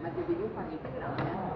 Mas deveria fazer integral, né?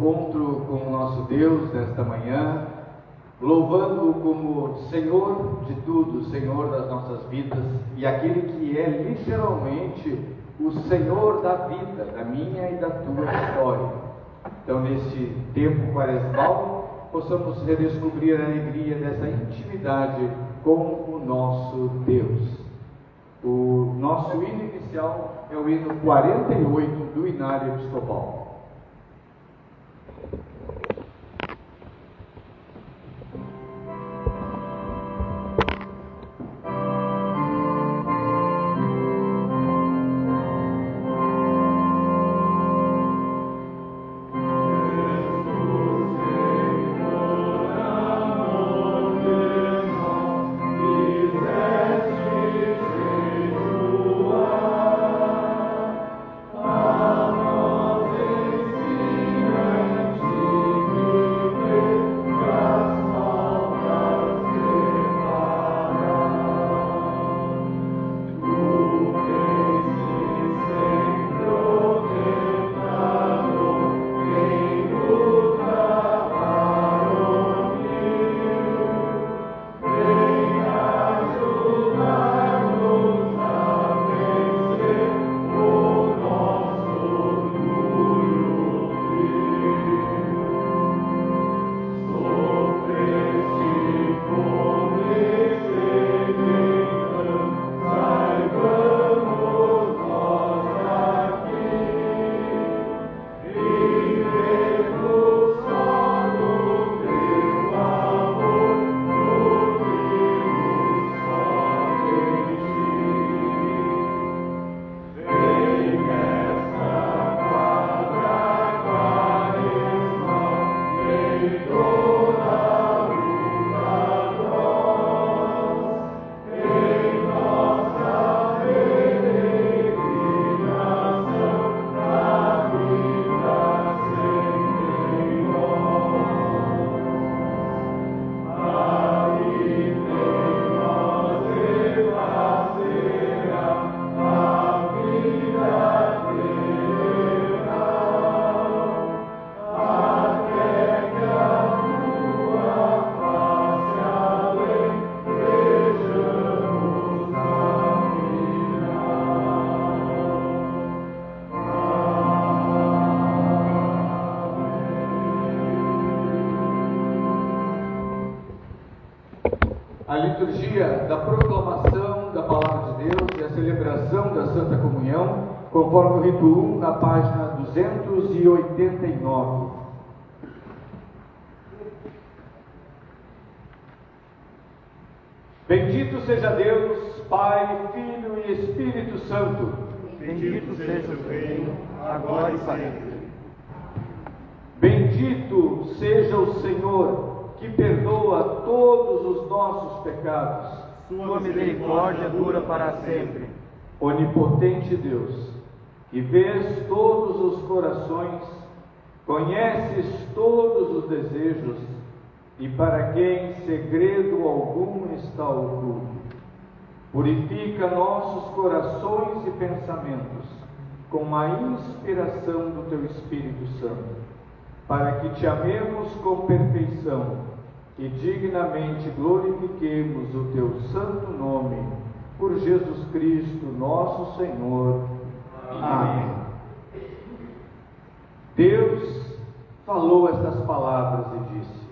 encontro com o nosso Deus nesta manhã, louvando-o como Senhor de tudo, Senhor das nossas vidas, e aquele que é literalmente o Senhor da vida, da minha e da tua história. Então, nesse tempo quaresmal, possamos redescobrir a alegria dessa intimidade com o nosso Deus. O nosso hino inicial é o hino 48 do Inário Episcopal. A liturgia da proclamação da Palavra de Deus e a celebração da Santa Comunhão, conforme o rito 1, na página 289. Bendito seja Deus, Pai, Filho e Espírito Santo. Bendito seja o Reino, agora e sempre. Bendito seja o Senhor, que perdoa todos os nossos pecados. Sua misericórdia dura para sempre. Onipotente Deus, que vês todos os corações, conheces todos os desejos, e para quem segredo algum está oculto, purifica nossos corações e pensamentos com a inspiração do Teu Espírito Santo, para que Te amemos com perfeição e dignamente glorifiquemos o Teu santo nome, por Jesus Cristo, nosso Senhor. Amém. Deus falou estas palavras e disse: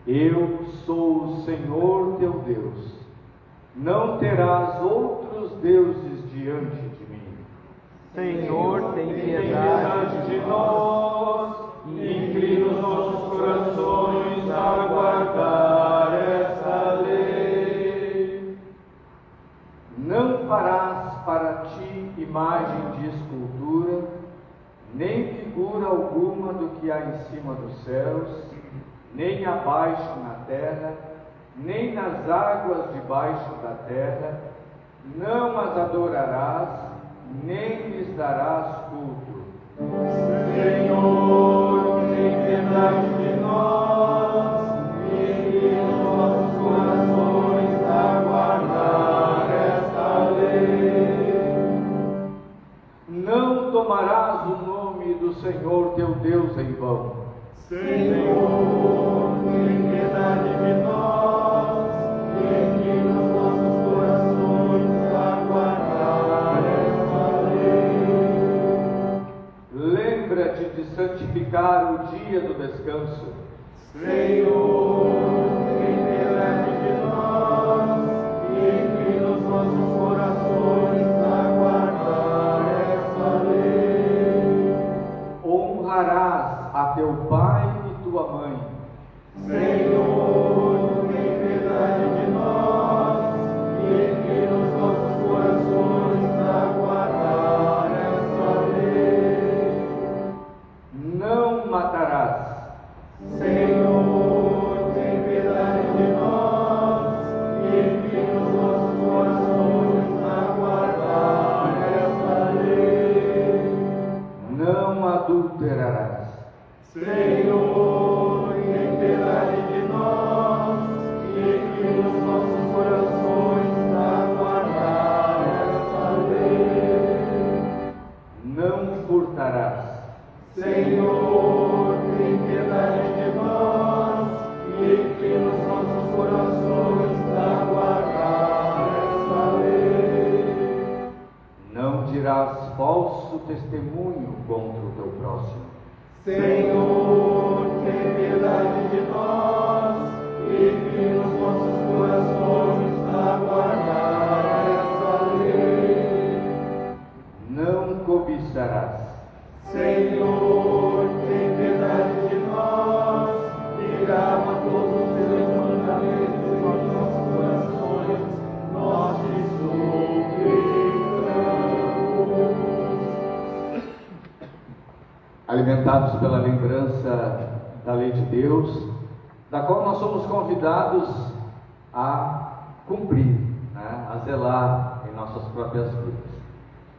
Eu sou o Senhor teu Deus, não terás outros deuses diante de mim. Senhor, tem piedade de nós, e inclina os nossos corações a guardar esta lei. Não farás para ti imagem de escultura, nem figura alguma do que há em cima dos céus, nem abaixo na terra, nem nas águas debaixo da terra. Não as adorarás, nem lhes darás culto. Senhor, tem piedade de nós, e inclina os nossos corações a guardar esta lei. Não tomarás o nome do Senhor teu Deus em vão. Senhor, tem piedade de nós, e inclina os nossos corações a guardar esta lei. Lembra-te de santificar o dia do descanso. Senhor, tem piedade de nós, e inclina os nossos corações a guardar esta lei. Honrarás a teu pai e tua mãe. Senhor, tem piedade de nós, e inclina os nossos corações a guardar esta lei. Não matarás. Senhor, tem piedade de nós, e inclina os nossos corações a guardar esta lei. Não adulterarás. Senhor, tem piedade de nós, e inclina os nossos corações a guardar esta lei. Não furtarás. Senhor, tem piedade de nós, e inclina os nossos corações a guardar esta lei. Não dirás falso testemunho contra o teu próximo. Senhor, tem piedade de nós, e inclina os nossos corações a guardar esta lei. Não cobiçarás. Senhor, tem piedade de nós, e grava todos os teus mandamentos em nossos corações, nós te suplicamos. Alimentados pela lembrança da lei de Deus, da qual nós somos convidados a cumprir, a zelar em nossas próprias vidas.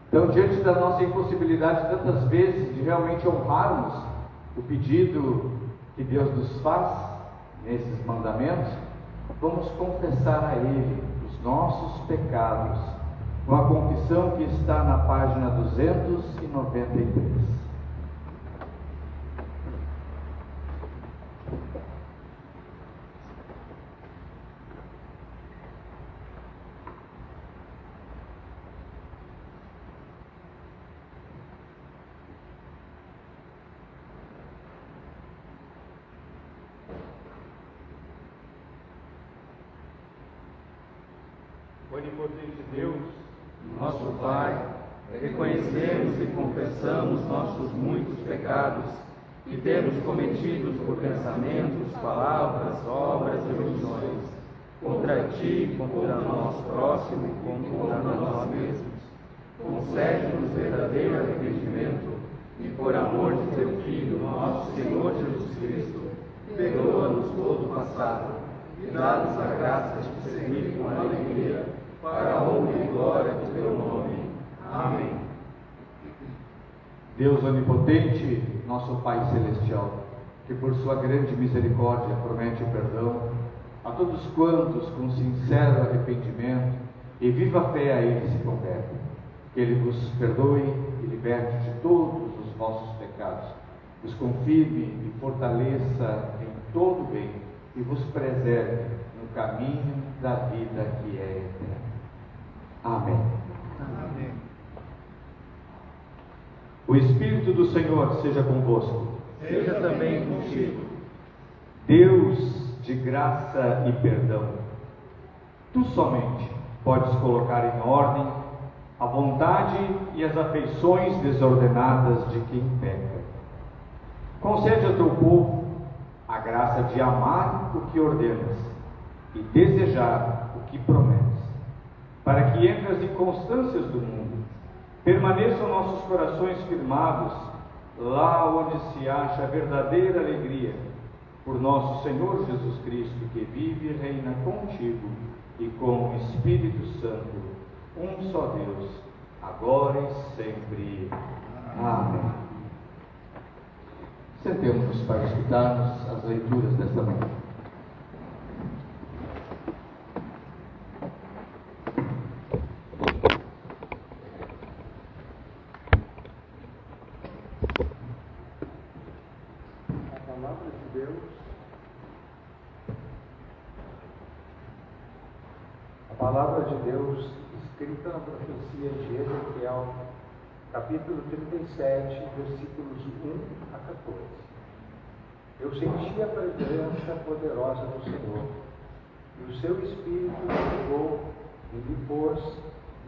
Então, diante da nossa impossibilidade tantas vezes de realmente honrarmos o pedido que Deus nos faz nesses mandamentos, vamos confessar a Ele os nossos pecados, com a confissão que está na página 293. Onipotente Deus, nosso Pai, reconhecemos e confessamos nossos muitos pecados que temos cometidos por pensamentos, palavras, obras e omissões, contra Ti, contra nosso próximo e contra nós mesmos. Concede-nos verdadeiro arrependimento e, por amor de Teu Filho, nosso Senhor Jesus Cristo, perdoa-nos todo o passado e dá-nos a graça de te servir com alegria, para a honra e glória do Teu nome. Amém. Deus onipotente, nosso Pai celestial, que por sua grande misericórdia promete o perdão a todos quantos com sincero arrependimento e viva fé a Ele se convertem, que Ele vos perdoe e liberte de todos os vossos pecados, vos confirme e fortaleça em todo o bem e vos preserve no caminho da vida que é eterna. Amém. Amém. O Espírito do Senhor seja convosco. Seja também contigo. Deus de graça e perdão, tu somente podes colocar em ordem a vontade e as afeições desordenadas de quem peca. Concede ao teu povo a graça de amar o que ordenas e desejar o que prometes, para que entre as inconstâncias do mundo permaneçam nossos corações firmados lá onde se acha a verdadeira alegria, por nosso Senhor Jesus Cristo, que vive e reina contigo e com o Espírito Santo, um só Deus, agora e sempre. Amém. Sentemos-nos para escutarmos as leituras desta manhã. Palavra de Deus. A palavra de Deus escrita na profecia de Ezequiel, capítulo 37, versículos 1 a 14. Eu senti a presença poderosa do Senhor, e o seu Espírito me levou e me pôs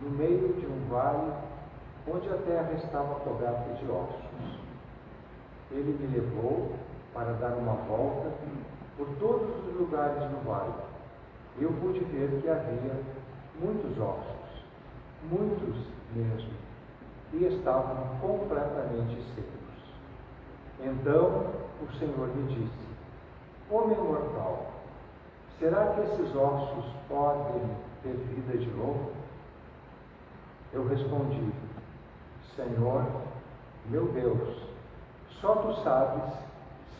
no meio de um vale, onde a terra estava coberta de ossos. Ele me levou para dar uma volta por todos os lugares do vale. Eu pude ver que havia muitos ossos, muitos mesmo, e estavam completamente secos. Então o Senhor me disse: Homem mortal, será que esses ossos podem ter vida de novo? Eu respondi: Senhor, meu Deus, só tu sabes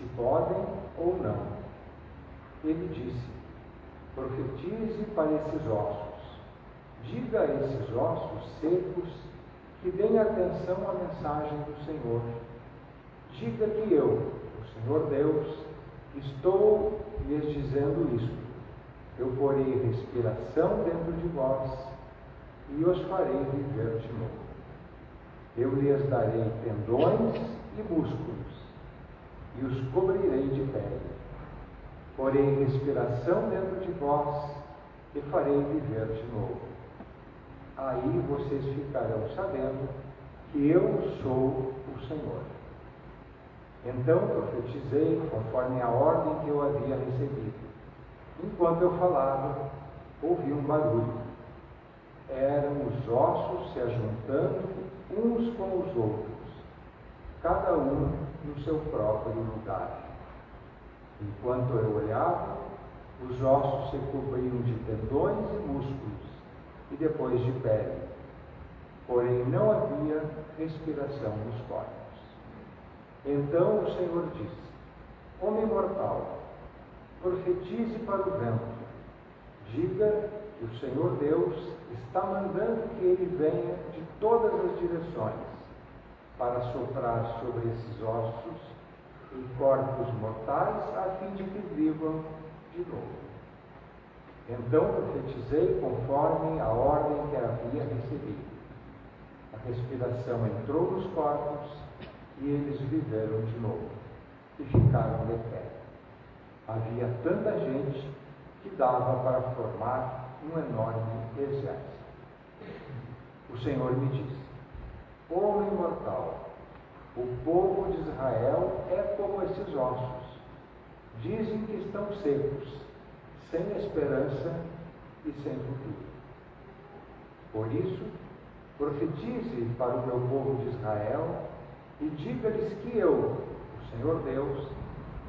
se podem ou não. Ele disse: Profetize para esses ossos. Diga a esses ossos secos que deem atenção à mensagem do Senhor. Diga que eu, o Senhor Deus, estou lhes dizendo isto. Eu porei respiração dentro de vós e os farei viver de novo. Eu lhes darei tendões e músculos e os cobrirei de pele. Porei respiração dentro de vós e farei viver de novo. Aí vocês ficarão sabendo que eu sou o Senhor. Então profetizei conforme a ordem que eu havia recebido. Enquanto eu falava, ouvi um barulho. Eram os ossos se ajuntando uns com os outros, cada um no seu próprio lugar. Enquanto eu olhava, os ossos se cobriam de tendões e músculos, e depois de pele. Porém não havia respiração nos corpos. Então o Senhor disse: Homem mortal, profetize para o vento. Diga que o Senhor Deus está mandando que ele venha de todas as direções para soprar sobre esses ossos e corpos mortais, a fim de que vivam de novo. Então profetizei conforme a ordem que havia recebido. A respiração entrou nos corpos e eles viveram de novo e ficaram de pé. Havia tanta gente que dava para formar um enorme exército. O Senhor me disse: Homem mortal, o povo de Israel é como esses ossos. Dizem que estão secos, sem esperança e sem futuro. Por isso, profetize para o meu povo de Israel e diga-lhes que eu, o Senhor Deus,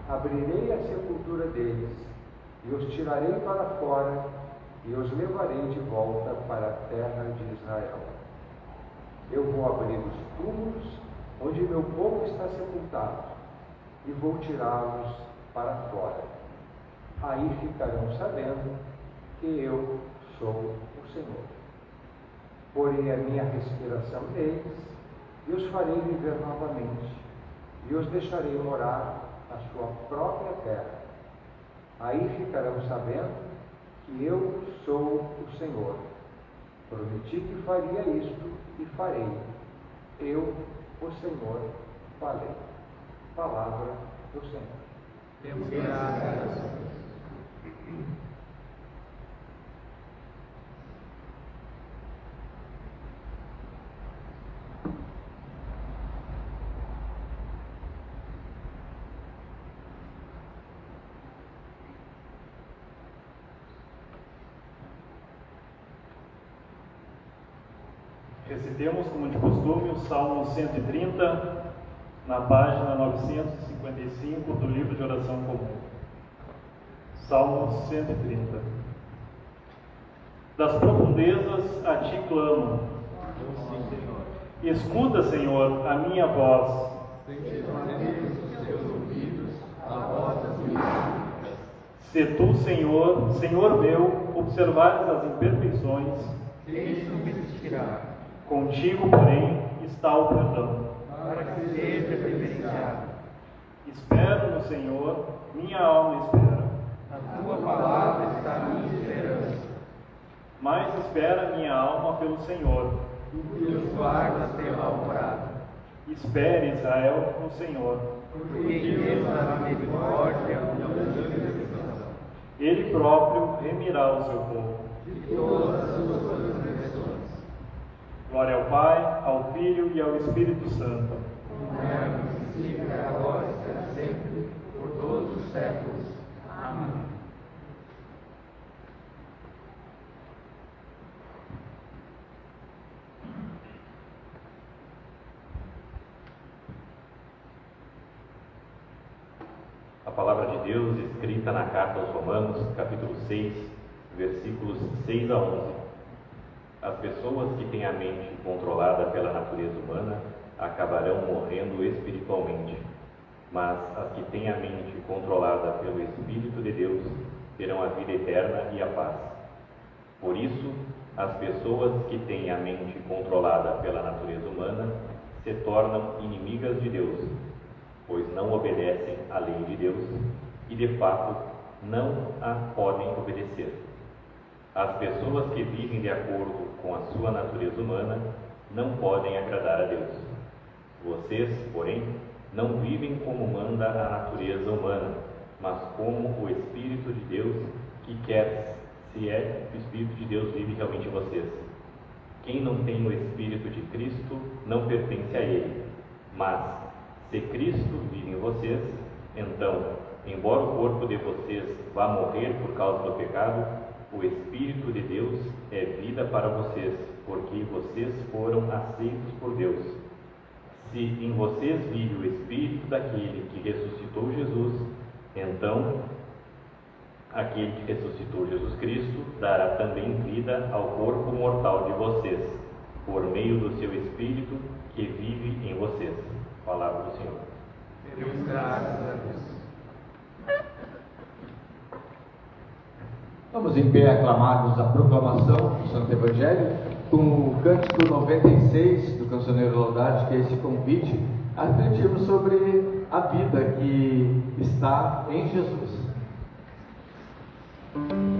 abrirei a sepultura deles e os tirarei para fora e os levarei de volta para a terra de Israel. Eu vou abrir os túmulos onde meu povo está sepultado e vou tirá-los para fora. Aí ficarão sabendo que eu sou o Senhor. Porei a minha respiração neles e os farei viver novamente e os deixarei morar na sua própria terra. Aí ficarão sabendo que eu sou o Senhor. Prometi que faria isto e farei. Eu, o Senhor, falei. Palavra do Senhor. Temos graças. Recitemos, como de costume, o Salmo 130, na página 955 do livro de oração comum. Salmo 130. Das profundezas a ti clamo. Escuta, Senhor, a minha voz. Se tu, Senhor, Senhor meu, observares as imperfeições, contigo, porém, está o perdão. Para que seja reverenciado. Espero no Senhor, minha alma espera. A tua palavra está a minha esperança. Mais espera minha alma pelo Senhor. E os guardas pela alvorada. Espere, Israel, no Senhor. Porque Deus dará misericórdia ao teu. Ele próprio remirá o seu povo. De todas as suas transgressões. Glória ao Pai, ao Filho e ao Espírito Santo. Como era no princípio, agora e será sempre, por todos os séculos. Amém. A palavra de Deus escrita na carta aos Romanos, capítulo 6, versículos 6 a 11. As pessoas que têm a mente controlada pela natureza humana acabarão morrendo espiritualmente, mas as que têm a mente controlada pelo Espírito de Deus terão a vida eterna e a paz. Por isso, as pessoas que têm a mente controlada pela natureza humana se tornam inimigas de Deus, pois não obedecem à lei de Deus e, de fato, não a podem obedecer. As pessoas que vivem de acordo com a sua natureza humana não podem agradar a Deus. Vocês, porém, não vivem como manda a natureza humana, mas como o Espírito de Deus que quer, se é que o Espírito de Deus vive realmente em vocês. Quem não tem o Espírito de Cristo não pertence a Ele, mas se Cristo vive em vocês, então, embora o corpo de vocês vá morrer por causa do pecado, o Espírito de Deus é vida para vocês, porque vocês foram aceitos por Deus. Se em vocês vive o Espírito daquele que ressuscitou Jesus, então aquele que ressuscitou Jesus Cristo dará também vida ao corpo mortal de vocês, por meio do seu Espírito que vive em vocês. Palavra do Senhor. Deus, graças a Deus. Vamos em pé aclamarmos a proclamação do Santo Evangelho com o cântico 96 do Cancioneiro Laudade, que é esse convite a refletirmos sobre a vida que está em Jesus. Que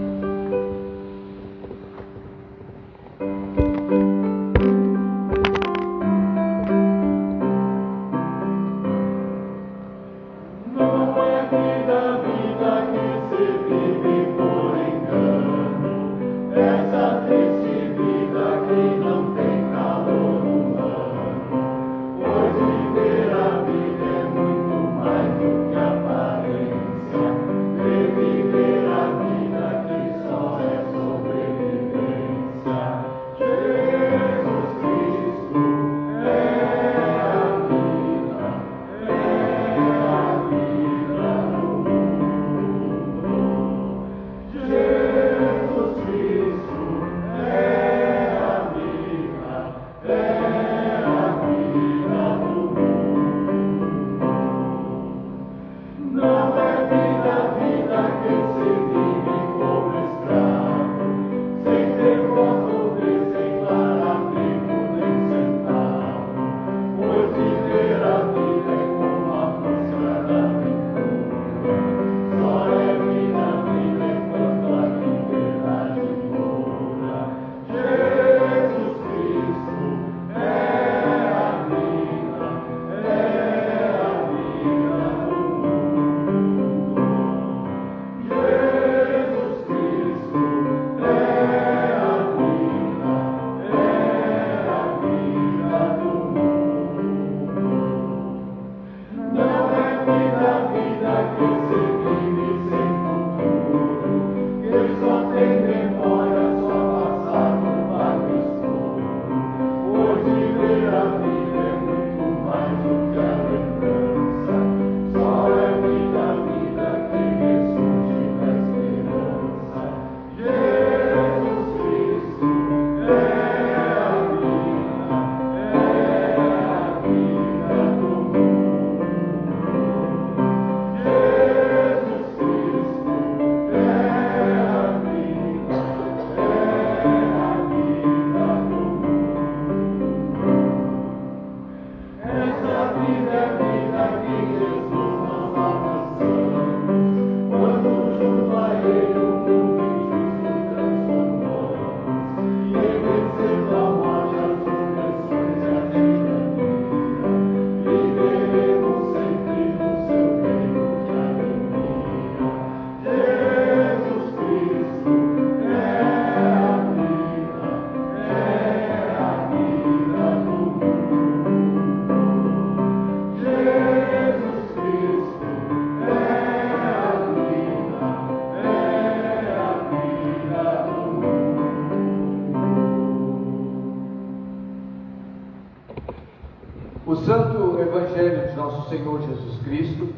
nosso Senhor Jesus Cristo,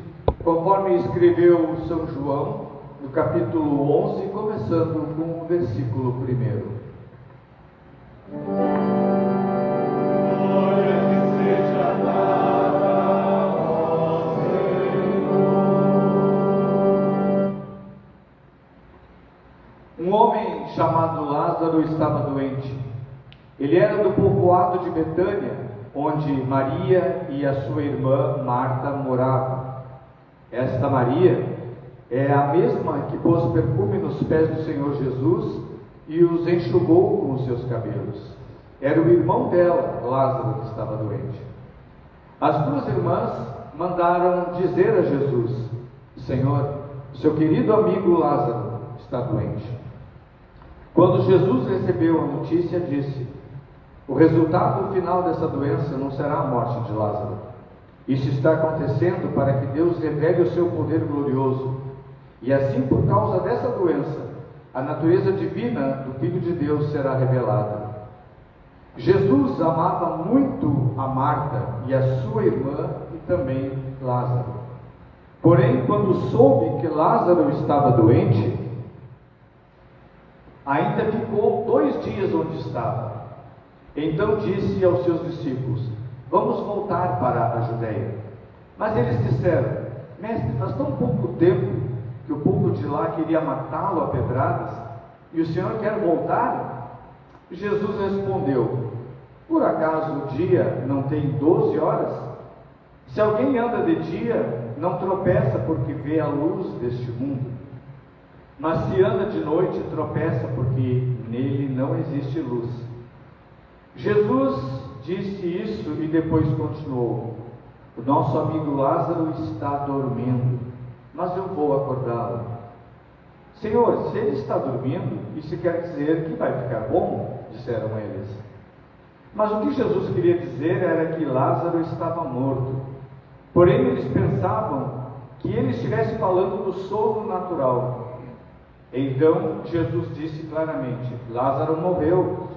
conforme escreveu São João, no capítulo 11, começando com o versículo 1. Um homem chamado Lázaro estava doente. Ele era do povoado de Betânia, onde Maria e a sua irmã Marta moravam. Esta Maria é a mesma que pôs perfume nos pés do Senhor Jesus e os enxugou com os seus cabelos. Era o irmão dela, Lázaro, que estava doente. As duas irmãs mandaram dizer a Jesus: Senhor, seu querido amigo Lázaro está doente. Quando Jesus recebeu a notícia, disse: o resultado final dessa doença não será a morte de Lázaro. Isso está acontecendo para que Deus revele o seu poder glorioso. E assim, por causa dessa doença, a natureza divina do Filho de Deus será revelada. Jesus amava muito a Marta e a sua irmã e também Lázaro. Porém, quando soube que Lázaro estava doente, ainda ficou 2 dias onde estava. Então disse aos seus discípulos: vamos voltar para a Judéia. Mas eles disseram: mestre, faz tão pouco tempo que o povo de lá queria matá-lo a pedradas, e o Senhor quer voltar? Jesus respondeu: por acaso o dia não tem 12 horas? Se alguém anda de dia, não tropeça porque vê a luz deste mundo. Mas se anda de noite, tropeça porque nele não existe luz. Jesus disse isso e depois continuou: o nosso amigo Lázaro está dormindo, mas eu vou acordá-lo. Senhor, se ele está dormindo, isso quer dizer que vai ficar bom, disseram eles. Mas o que Jesus queria dizer era que Lázaro estava morto. Porém, eles pensavam que ele estivesse falando do sono natural. Então Jesus disse claramente: Lázaro morreu,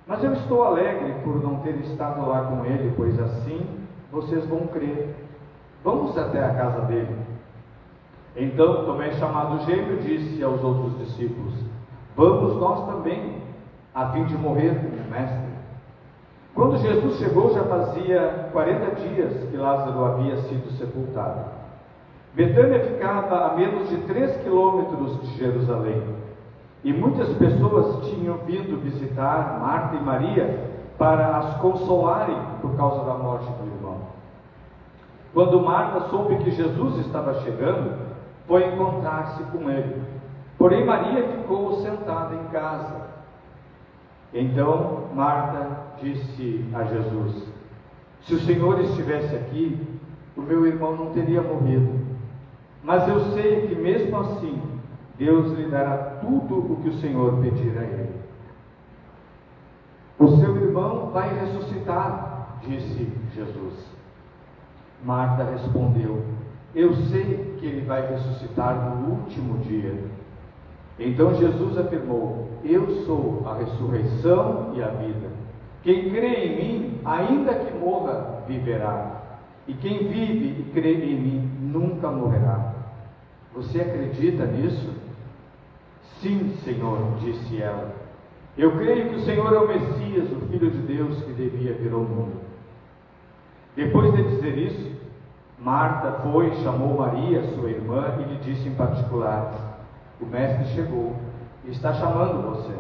mas eu estou alegre por não ter estado lá com ele, pois assim vocês vão crer. Vamos até a casa dele. Então Tomé, chamado Gêmeo, disse aos outros discípulos: vamos nós também, a fim de morrer com o mestre. Quando Jesus chegou, já fazia 40 dias que Lázaro havia sido sepultado. Betânia ficava a menos de 3 quilômetros de Jerusalém, e muitas pessoas tinham vindo visitar Marta e Maria para as consolarem por causa da morte do irmão. Quando Marta soube que Jesus estava chegando, foi encontrar-se com ele. Porém Maria ficou sentada em casa. Então Marta disse a Jesus: se o Senhor estivesse aqui, o meu irmão não teria morrido. Mas eu sei que mesmo assim, Deus lhe dará tudo o que o Senhor pedir a ele. O seu irmão vai ressuscitar, disse Jesus. Marta respondeu: eu sei que ele vai ressuscitar no último dia. Então Jesus afirmou: eu sou a ressurreição e a vida. Quem crê em mim, ainda que morra, viverá. E quem vive e crê em mim, nunca morrerá. Você acredita nisso? Sim, Senhor, disse ela. Eu creio que o Senhor é o Messias, o Filho de Deus que devia vir ao mundo. Depois de dizer isso, Marta foi, chamou Maria, sua irmã, e lhe disse em particular: o mestre chegou e está chamando você.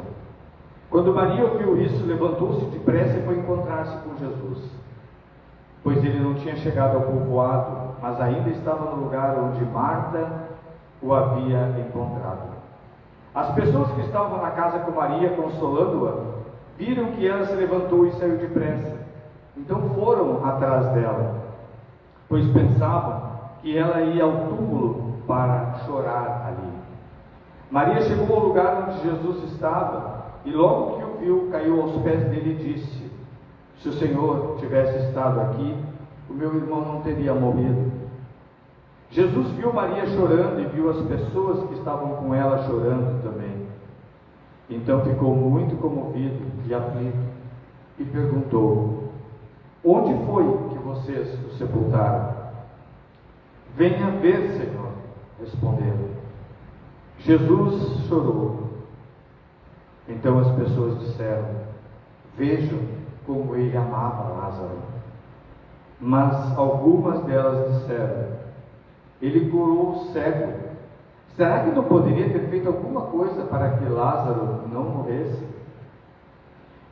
Quando Maria ouviu isso, levantou-se depressa e foi encontrar-se com Jesus, pois ele não tinha chegado ao povoado, mas ainda estava no lugar onde Marta o havia encontrado. As pessoas que estavam na casa com Maria, consolando-a, viram que ela se levantou e saiu depressa. Então foram atrás dela, pois pensavam que ela ia ao túmulo para chorar ali. Maria chegou ao lugar onde Jesus estava, e logo que o viu, caiu aos pés dele e disse: se o Senhor tivesse estado aqui, o meu irmão não teria morrido. Jesus viu Maria chorando e viu as pessoas que estavam com ela chorando também. Então ficou muito comovido e aflito e perguntou: onde foi que vocês o sepultaram? Venha ver, Senhor, responderam. Jesus chorou. Então as pessoas disseram: vejam como ele amava Lázaro. Mas algumas delas disseram: ele curou o cego. Será que não poderia ter feito alguma coisa para que Lázaro não morresse?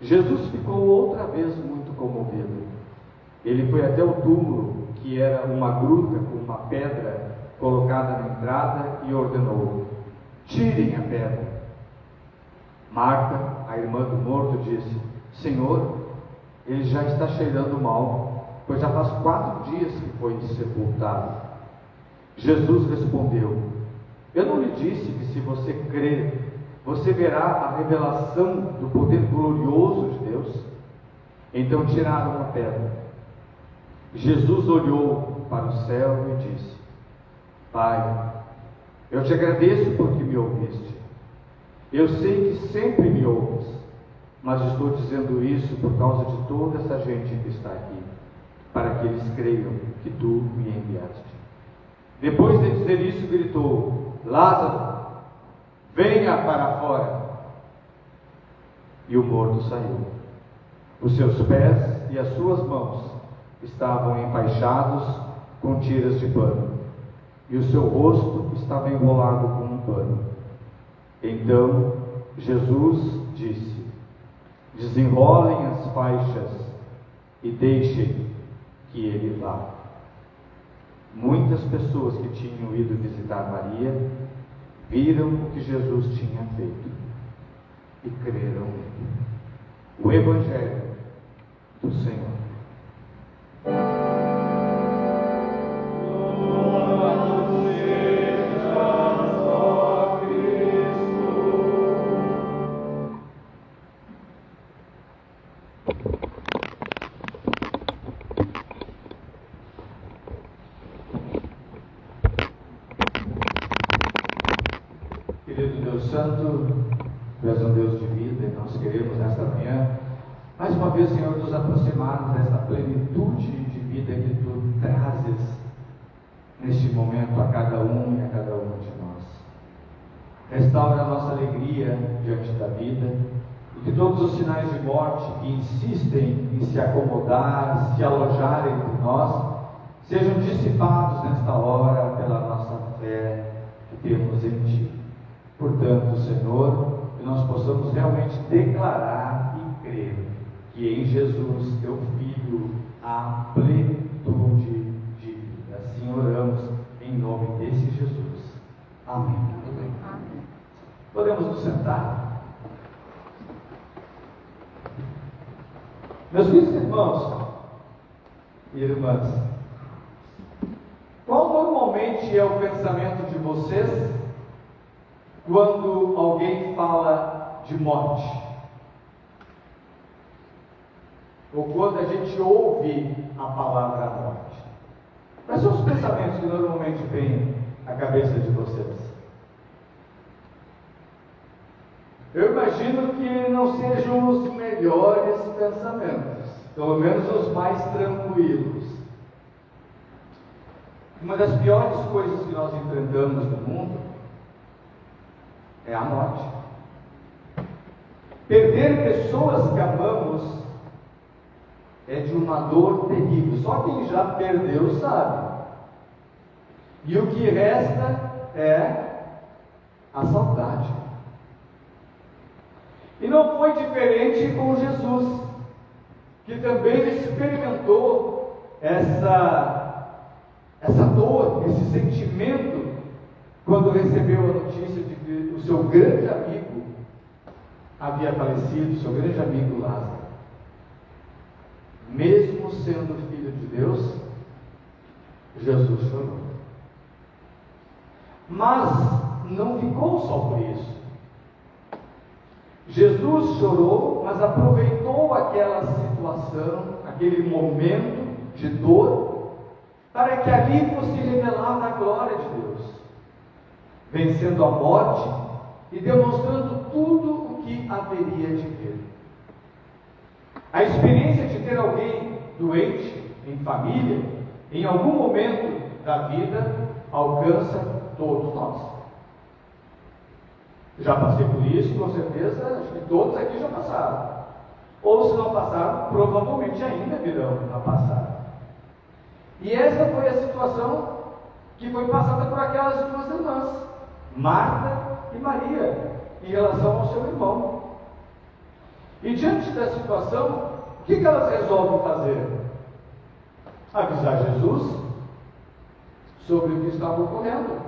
Jesus ficou outra vez muito comovido. Ele foi até o túmulo, que era uma gruta com uma pedra colocada na entrada, e ordenou: tirem a pedra. Marta, a irmã do morto, disse: Senhor, ele já está cheirando mal, pois já faz 4 dias que foi sepultado. Jesus respondeu: eu não lhe disse que, se você crer, você verá a revelação do poder glorioso de Deus? Então tiraram a pedra. Jesus olhou para o céu e disse: Pai, eu te agradeço porque me ouviste. Eu sei que sempre me ouves, mas estou dizendo isso por causa de toda essa gente que está aqui, para que eles creiam que tu me enviaste. Depois de dizer isso, gritou: Lázaro, venha para fora. E o morto saiu. Os seus pés e as suas mãos estavam enfaixados com tiras de pano, e o seu rosto estava enrolado com um pano. Então Jesus disse: desenrolem as faixas e deixem que ele vá. Muitas pessoas que tinham ido visitar Maria viram o que Jesus tinha feito e creram nele. O Evangelho do Senhor. Querido Deus Santo, Tu és um Deus de vida, e nós queremos nesta manhã, mais uma vez, Senhor, nos aproximarmos dessa plenitude de vida que Tu trazes neste momento a cada um e a cada uma de nós. Restaura a nossa alegria diante da vida, e que todos os sinais de morte que insistem em se acomodar, se alojar entre nós, sejam dissipados nesta hora pela nossa fé que temos em Ti. Portanto, Senhor, que nós possamos realmente declarar e crer que em Jesus, Teu Filho, há plenitude de vida. Assim oramos em nome desse Jesus. Amém. Amém. Podemos nos sentar? Meus queridos irmãos e irmãs, qual normalmente é o pensamento de vocês quando alguém fala de morte? Ou quando a gente ouve a palavra morte? Quais são os pensamentos que normalmente vêm à cabeça de vocês? Eu imagino que não sejam os melhores pensamentos, pelo menos os mais tranquilos. Uma das piores coisas que nós enfrentamos no mundo é a morte. Perder pessoas que amamos é de uma dor terrível. Só quem já perdeu sabe. E o que resta é a saudade. E não foi diferente com Jesus, que também experimentou essa dor, esse sentimento, quando recebeu a notícia de que o seu grande amigo havia falecido, seu grande amigo Lázaro. Mesmo sendo filho de Deus, Jesus chorou. Mas não ficou só por isso. Jesus chorou, mas aproveitou aquela situação, aquele momento de dor, para que ali fosse revelada a glória de Deus, vencendo a morte e demonstrando tudo o que haveria de vir. A experiência de ter alguém doente, em família, em algum momento da vida alcança todos nós. Já passei por isso, com certeza, acho que todos aqui já passaram. Ou se não passaram, provavelmente ainda virão a passar. E essa foi a situação que foi passada por aquelas duas irmãs, Marta e Maria, em relação ao seu irmão. E diante da situação, o que elas resolvem fazer? Avisar Jesus sobre o que estava ocorrendo.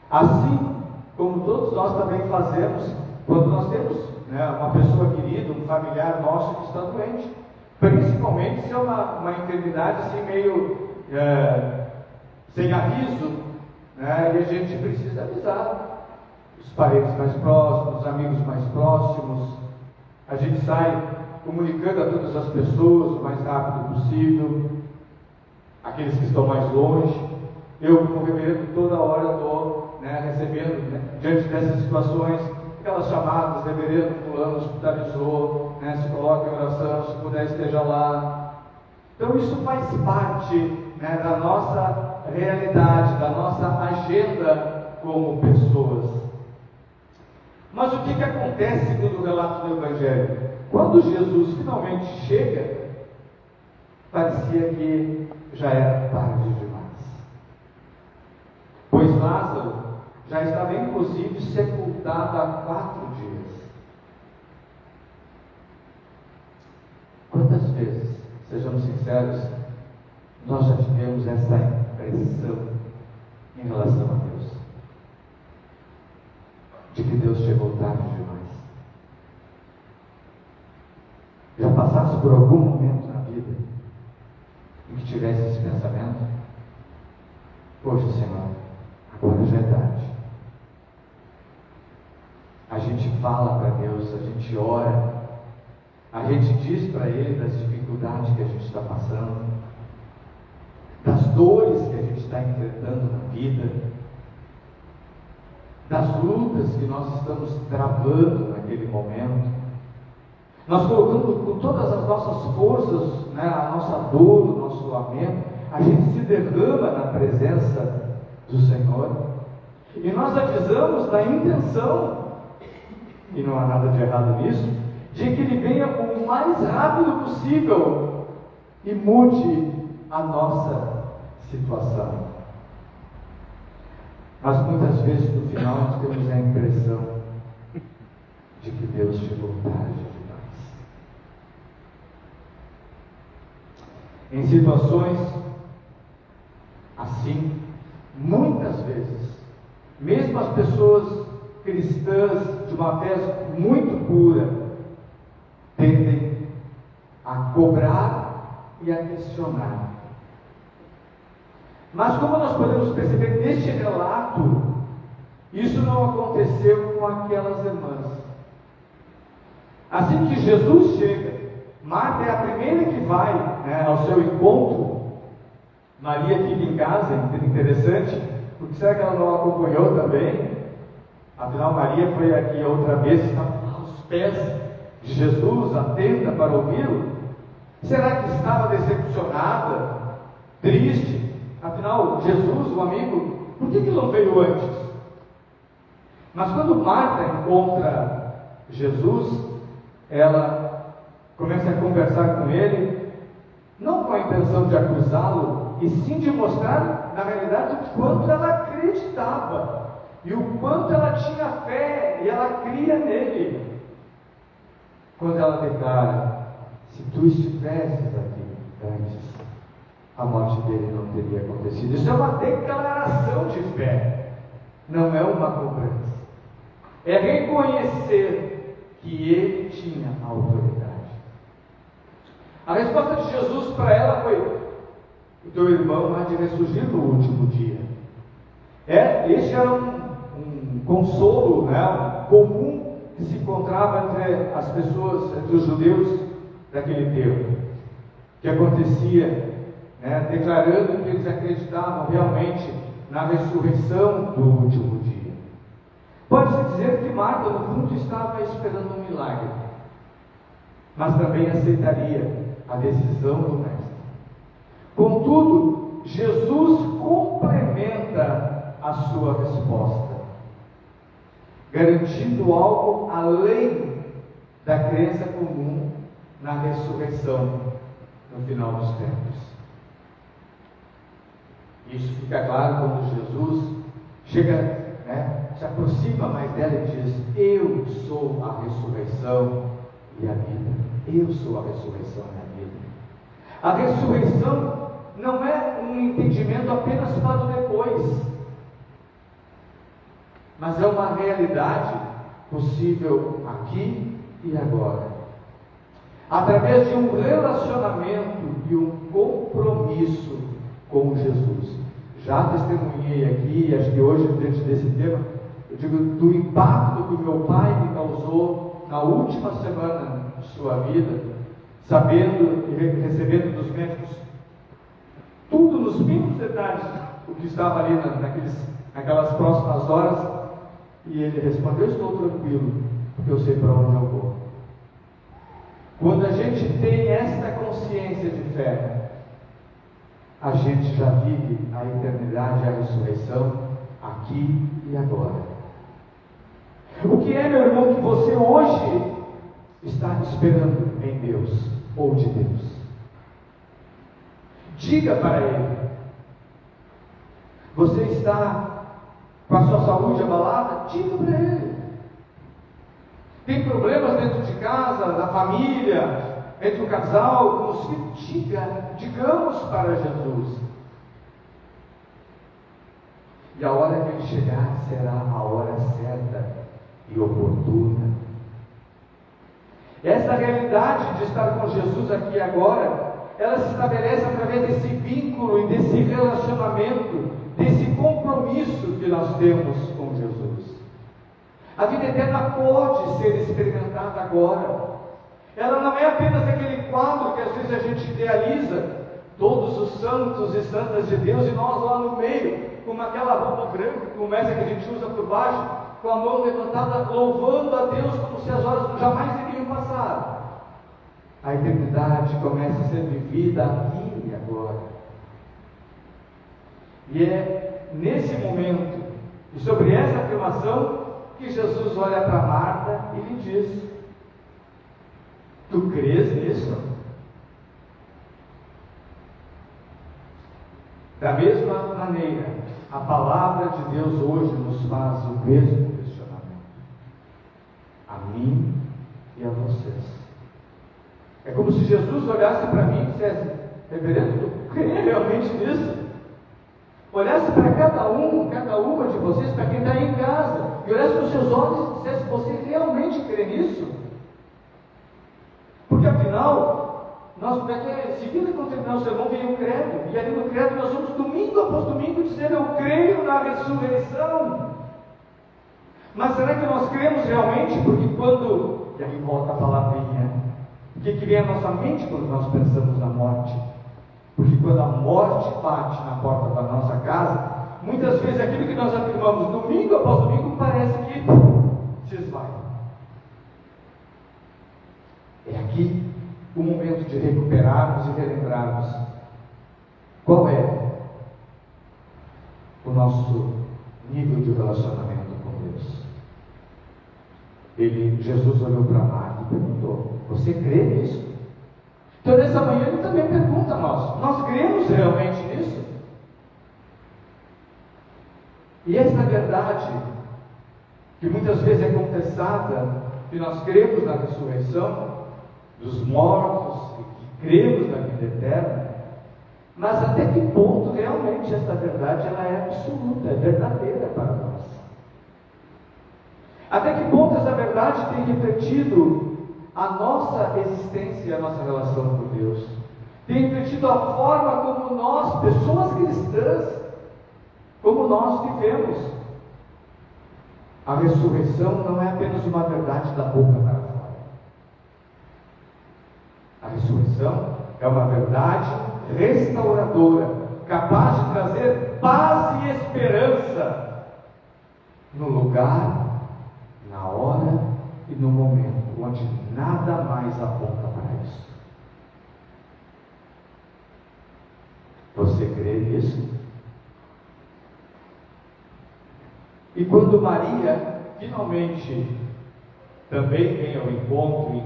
Assim como todos nós também fazemos quando nós temos uma pessoa querida, um familiar nosso que está doente. Principalmente se é uma enfermidade assim meio sem aviso, e a gente precisa avisar os parentes mais próximos, os amigos mais próximos. A gente sai comunicando a todas as pessoas o mais rápido possível, aqueles que estão mais longe. Eu, como reverendo, toda hora estou recebendo, diante dessas situações, aquelas chamadas: reverendo, fulano hospitalizou, se coloca em oração, se puder esteja lá. Então isso faz parte da nossa realidade, da nossa agenda como pessoas. Mas o que acontece segundo o relato do Evangelho? Quando Jesus finalmente chega, parecia que já era tarde demais, pois Lázaro já estava inclusive sepultado há 4 dias. Quantas vezes, sejamos sinceros, nós já tivemos essa impressão em relação a Deus, de que Deus chegou tarde demais? Já passaste por algum momento na vida em que tivesse esse pensamento? Poxa, Senhor, agora já é tarde. A gente fala para Deus, a gente ora, a gente diz para Ele das dificuldades que a gente está passando, das dores que a gente está enfrentando na vida, das lutas que nós estamos travando naquele momento. Nós colocando com todas as nossas forças, a nossa dor, o nosso lamento, a gente se derrama na presença do Senhor. E nós avisamos na intenção, e não há nada de errado nisso, de que Ele venha o mais rápido possível e mude a nossa situação. Mas muitas vezes no final nós temos a impressão de que Deus chegou tarde demais. Em situações assim, muitas vezes, mesmo as pessoas cristãs de uma fé muito pura, tendem a cobrar e a questionar. Mas como nós podemos perceber neste relato, isso não aconteceu com aquelas irmãs. Assim que Jesus chega, Marta é a primeira que vai ao seu encontro. Maria fica em casa. Interessante, porque será que ela não acompanhou também? Afinal, Maria foi aqui outra vez, estava aos pés de Jesus, atenta para ouvi-lo. Será que estava decepcionada, triste? Afinal, Jesus, o amigo, por que não veio antes? Mas quando Marta encontra Jesus, ela começa a conversar com ele, não com a intenção de acusá-lo, e sim de mostrar, na realidade, o quanto ela acreditava, e o quanto ela tinha fé, e ela cria nele. Quando ela declara: se tu estivesses aqui antes, a morte dele não teria acontecido. Isso é uma declaração de fé, não é uma cobrança. É reconhecer que ele tinha autoridade. A resposta de Jesus para ela foi: o teu irmão há de ressurgir no último dia. Este era um consolo comum que se encontrava entre as pessoas, entre os judeus daquele tempo, que acontecia, declarando que eles acreditavam realmente na ressurreição do último dia. Pode-se dizer que Marta, no fundo, estava esperando um milagre, mas também aceitaria a decisão do Mestre. Contudo, Jesus complementa a sua resposta, garantindo algo além da crença comum na ressurreição no final dos tempos. Isso fica claro quando Jesus chega, se aproxima mais dela e diz: eu sou a ressurreição e a vida. Eu sou a ressurreição e a vida. A ressurreição não é um entendimento apenas para o depois, mas é uma realidade possível aqui e agora, através de um relacionamento e um compromisso com Jesus. Já testemunhei aqui, acho que hoje, diante desse tema, eu digo do impacto que o meu pai me causou na última semana de sua vida, sabendo e recebendo dos médicos tudo nos mínimos detalhes, o que estava ali naquelas próximas horas, e ele respondeu: estou tranquilo, porque eu sei para onde eu vou. Quando a gente tem esta consciência de fé, a gente já vive a eternidade e a ressurreição aqui e agora. O que é, meu irmão, que você hoje está esperando em Deus ou de Deus? Diga para Ele. Você está com a sua saúde abalada? Diga para Ele. Tem problemas dentro de casa, na família, entre o casal, com os filhos? Digamos para Jesus. E a hora que Ele chegar será a hora certa e oportuna. Essa realidade de estar com Jesus aqui e agora, ela se estabelece através desse vínculo e desse relacionamento, desse compromisso que nós temos com Jesus. A vida eterna pode ser experimentada agora. Ela não é apenas aquele quadro que às vezes a gente idealiza, todos os santos e santas de Deus, e nós lá no meio, com aquela roupa branca, como essa que a gente usa por baixo, com a mão levantada, louvando a Deus como se as horas jamais iriam passar. A eternidade começa a ser vivida aqui e agora. E é nesse momento, e sobre essa afirmação, que Jesus olha para Marta e lhe diz: tu crês nisso? Da mesma maneira, a palavra de Deus hoje nos faz o mesmo questionamento, a mim e a vocês. É como se Jesus olhasse para mim e dissesse: reverendo, tu crê realmente nisso? Olhasse para cada uma de vocês, para quem está aí em casa, e olhasse para os seus olhos e dissesse: você realmente crê nisso? Porque afinal, nós daqui a seguida, quando terminar o sermão, vem o credo, e ali no credo nós vamos domingo após domingo dizer: eu creio na ressurreição. Mas será que nós cremos realmente? Porque quando, e aí volta a palavrinha, o que vem à nossa mente quando nós pensamos na morte? Porque quando a morte bate na porta da nossa casa, muitas vezes aquilo que nós afirmamos domingo após domingo parece que se esvai. É aqui o momento de recuperarmos e relembrarmos qual é o nosso nível de relacionamento com Deus. Jesus olhou para Marta e perguntou: você crê nisso? Então nessa manhã ele também pergunta a nós cremos realmente nisso? E essa verdade, que muitas vezes é confessada, que nós cremos na ressurreição dos mortos, e que cremos na vida eterna, mas até que ponto realmente esta verdade ela é absoluta, é verdadeira para nós? Até que ponto essa verdade tem refletido a nossa existência e a nossa relação com Deus? Tem refletido a forma como nós, pessoas cristãs, como nós vivemos? A ressurreição não é apenas uma verdade da boca para fora. A ressurreição é uma verdade restauradora, capaz de trazer paz e esperança no lugar, na hora e no momento onde nada mais aponta para isso. Você crê nisso? E quando Maria finalmente também vem ao encontro,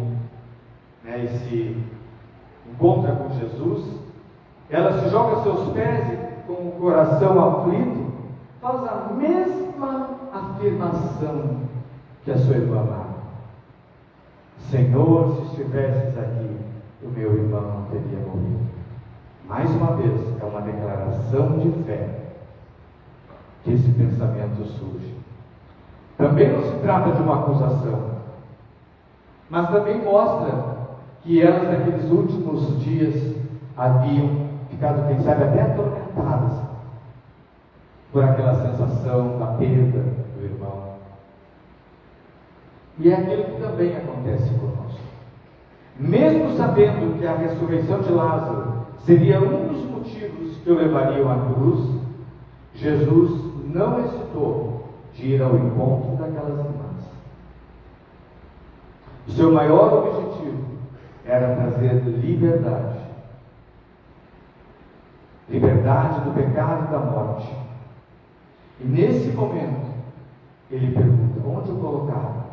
se encontra com Jesus, ela se joga aos seus pés e, com o coração aflito, faz a mesma afirmação que a sua irmã Marta: Senhor, se estivesses aqui, o meu irmão não teria morrido. Mais uma vez, é uma declaração de fé que esse pensamento surge. Também não se trata de uma acusação, mas também mostra que elas, naqueles últimos dias, haviam ficado, quem sabe, até atormentadas por aquela sensação da perda do irmão. E é aquilo que também acontece conosco. Mesmo sabendo que a ressurreição de Lázaro seria um dos motivos que o levariam à cruz, Jesus não hesitou de ir ao encontro daquelas irmãs. O seu maior objetivo era trazer liberdade. Liberdade do pecado e da morte. E nesse momento, ele pergunta: onde o colocaram?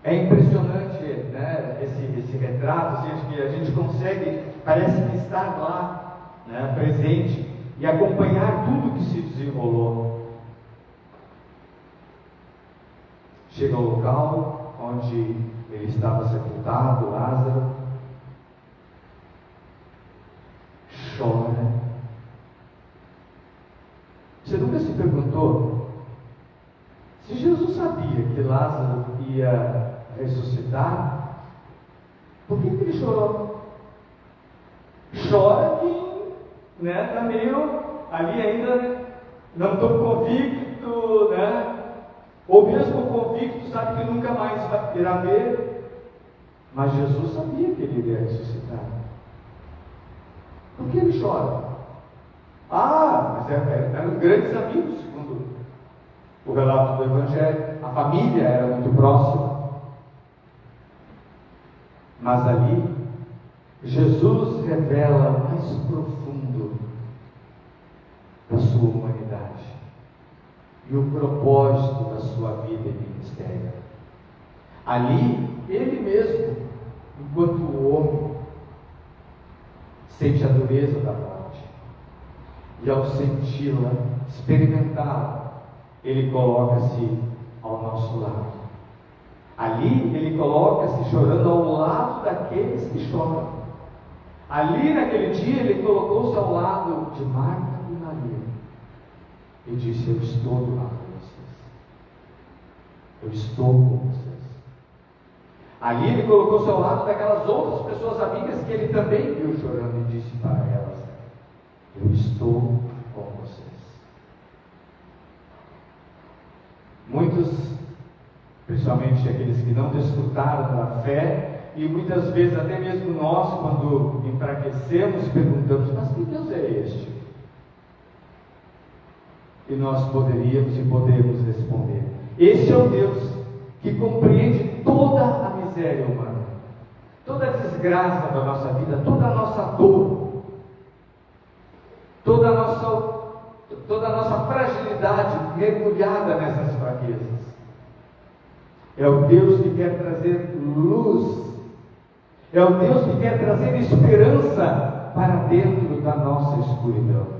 É impressionante, né, esse retrato, que a gente consegue, parece que estar lá, né, presente, e acompanhar tudo que se desenrolou. Chega ao local onde ele estava sepultado, Lázaro, chora. Você nunca se perguntou se Jesus sabia que Lázaro ia ressuscitar? Por que ele chorou? Chora que, está meio ali ainda, não estou convicto, ou mesmo convicto, sabe que nunca mais irá ver. Mas Jesus sabia que ele iria ressuscitar. Por que ele chora? Mas eram grandes amigos, segundo o relato do Evangelho. A família era muito próxima. Mas ali, Jesus revela o mais profundo da sua humanidade e o propósito da sua vida e ministério. Ali, ele mesmo, enquanto homem, sente a dureza da morte, e ao senti-la, experimentá-la, ele coloca-se ao nosso lado. Ali ele coloca-se chorando ao lado daqueles que choram. Ali naquele dia ele colocou-se ao lado de Marta e Maria e disse: eu estou do lado de vocês, eu estou com vocês. Ali ele colocou-se ao lado daquelas outras pessoas amigas que ele também viu chorando e disse para elas: eu estou com vocês. Muitos, principalmente aqueles que não desfrutaram da fé, e muitas vezes até mesmo nós, quando enfraquecemos, perguntamos: mas que Deus é este? E nós poderíamos e podemos responder: este é o Deus que compreende toda a miséria humana, toda a desgraça da nossa vida, toda a nossa dor, toda a nossa fragilidade mergulhada nessas fraquezas. É o Deus que quer trazer luz, é o Deus que quer trazer esperança para dentro da nossa escuridão.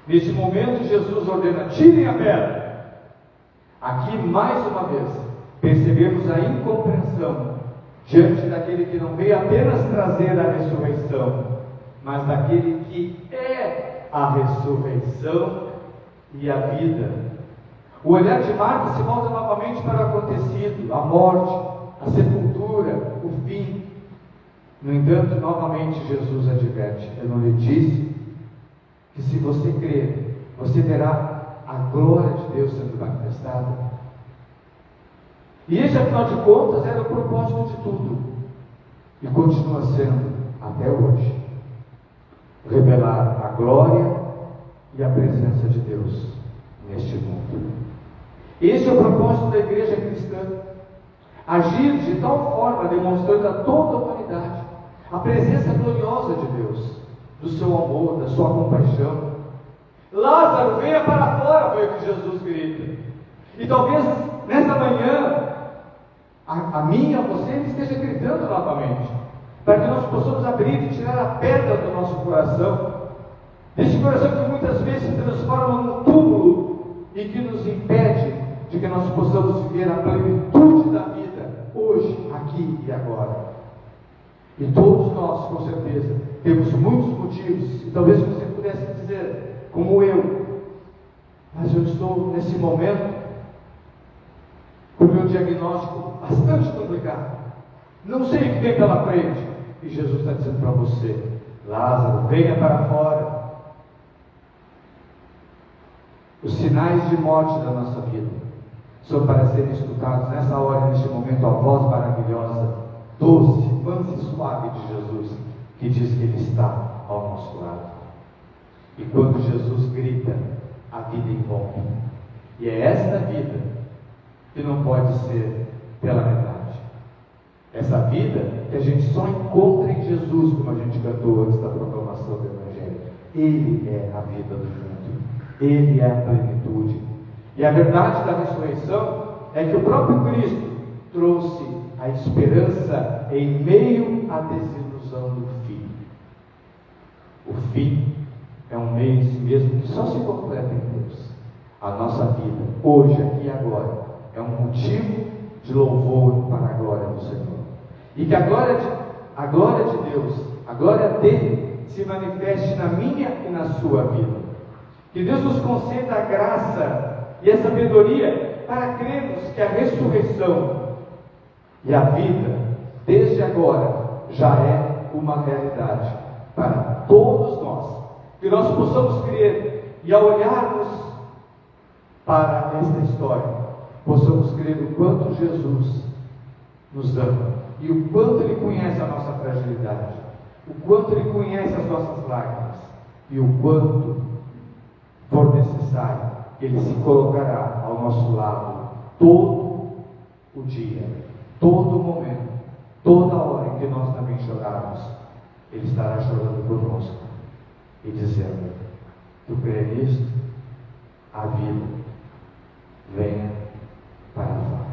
Neste momento, Jesus ordena: tirem a pedra. Aqui, mais uma vez, percebemos a incompreensão diante daquele que não veio apenas trazer a ressurreição, mas daquele que é a ressurreição e a vida. O olhar de Marta se volta novamente para o acontecido, a morte, a sepultura, o fim. No entanto, novamente Jesus adverte: eu não lhe disse que se você crer, você verá a glória de Deus sendo manifestada? E esse, afinal de contas, era o propósito de tudo, e continua sendo até hoje: revelar a glória e a presença de Deus neste mundo. Esse é o propósito da igreja cristã: agir de tal forma, demonstrando a toda a humanidade a presença gloriosa de Deus, do seu amor, da sua compaixão. Lázaro, venha para fora, foi o que Jesus grita. E talvez nesta manhã, a mim e a você, Ele esteja gritando novamente, para que nós possamos abrir e tirar a pedra do nosso coração, deste coração que muitas vezes se transforma num túmulo e que nos impede de que nós possamos viver a plenitude da vida, hoje, aqui e agora. E todos nós, com certeza, temos muitos motivos, e talvez você pudesse dizer, como eu, mas eu estou nesse momento com o meu diagnóstico bastante complicado, não sei o que vem pela frente, e Jesus está dizendo para você: Lázaro, venha para fora. Os sinais de morte da nossa vida são para serem escutados nessa hora, neste momento, a voz maravilhosa, doce, mansa e suave de Jesus, que diz que Ele está ao nosso lado. E quando Jesus grita, a vida envolve. E é esta vida que não pode ser pela metade. Essa vida que a gente só encontra em Jesus, como a gente cantou antes da proclamação do Evangelho. Ele é a vida do mundo. Ele é a plenitude. E a verdade da ressurreição é que o próprio Cristo trouxe a esperança em meio à desilusão do fim. O fim é um meio em si mesmo que só se completa em Deus. A nossa vida, hoje, aqui e agora, é um motivo de louvor para a glória do Senhor. E que a glória de Deus, a glória dele, se manifeste na minha e na sua vida. Que Deus nos conceda a graça e a sabedoria para crermos que a ressurreição e a vida, desde agora, já é uma realidade para todos nós. Que nós possamos crer e, ao olharmos para esta história, possamos crer o quanto Jesus nos ama e o quanto Ele conhece a nossa fragilidade, o quanto Ele conhece as nossas lágrimas e o quanto for necessário, Ele se colocará ao nosso lado todo o dia, todo o momento, toda hora em que nós também chorarmos. Ele estará chorando conosco e dizendo: tu crê nisto? A vida venha para fora.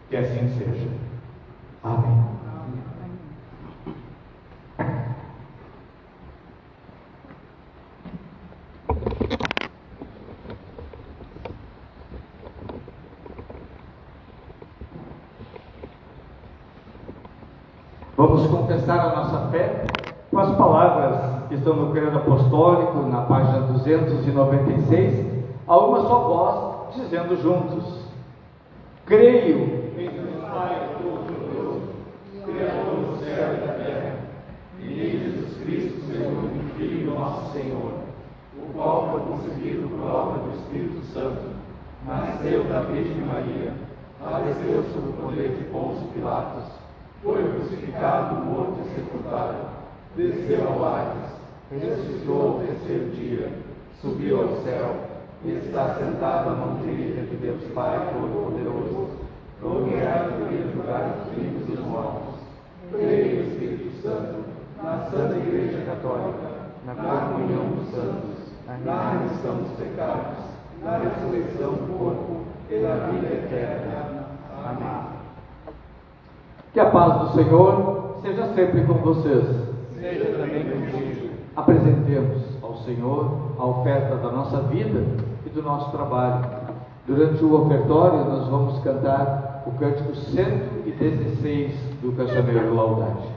Que assim seja. Amém. Vamos confessar a nossa fé com as palavras que estão no Credo Apostólico, na página 296, a uma só voz, dizendo juntos: creio em Deus Pai Todo-Poderoso, Criador do céu e da terra, e em Jesus Cristo, seu único Filho, nosso Senhor, o qual foi concebido por obra do Espírito Santo, nasceu da Virgem Maria, padeceu sob o poder de Pôncio Pilatos, foi crucificado, morto e sepultado, desceu ao Hades, ressuscitou ao terceiro dia, subiu ao céu, e está sentado à mão direita de Deus Pai Todo-Poderoso, glorificado e julgar os vivos e os mortos. Creio no Espírito Santo, na Santa Igreja Católica, na comunhão dos santos, na remissão dos pecados, na ressurreição do corpo e na vida eterna. Amém. Que a paz do Senhor seja sempre com vocês. Seja também contigo. Apresentemos ao Senhor a oferta da nossa vida e do nosso trabalho. Durante o ofertório nós vamos cantar o cântico 116 do Cancioneiro Laudate.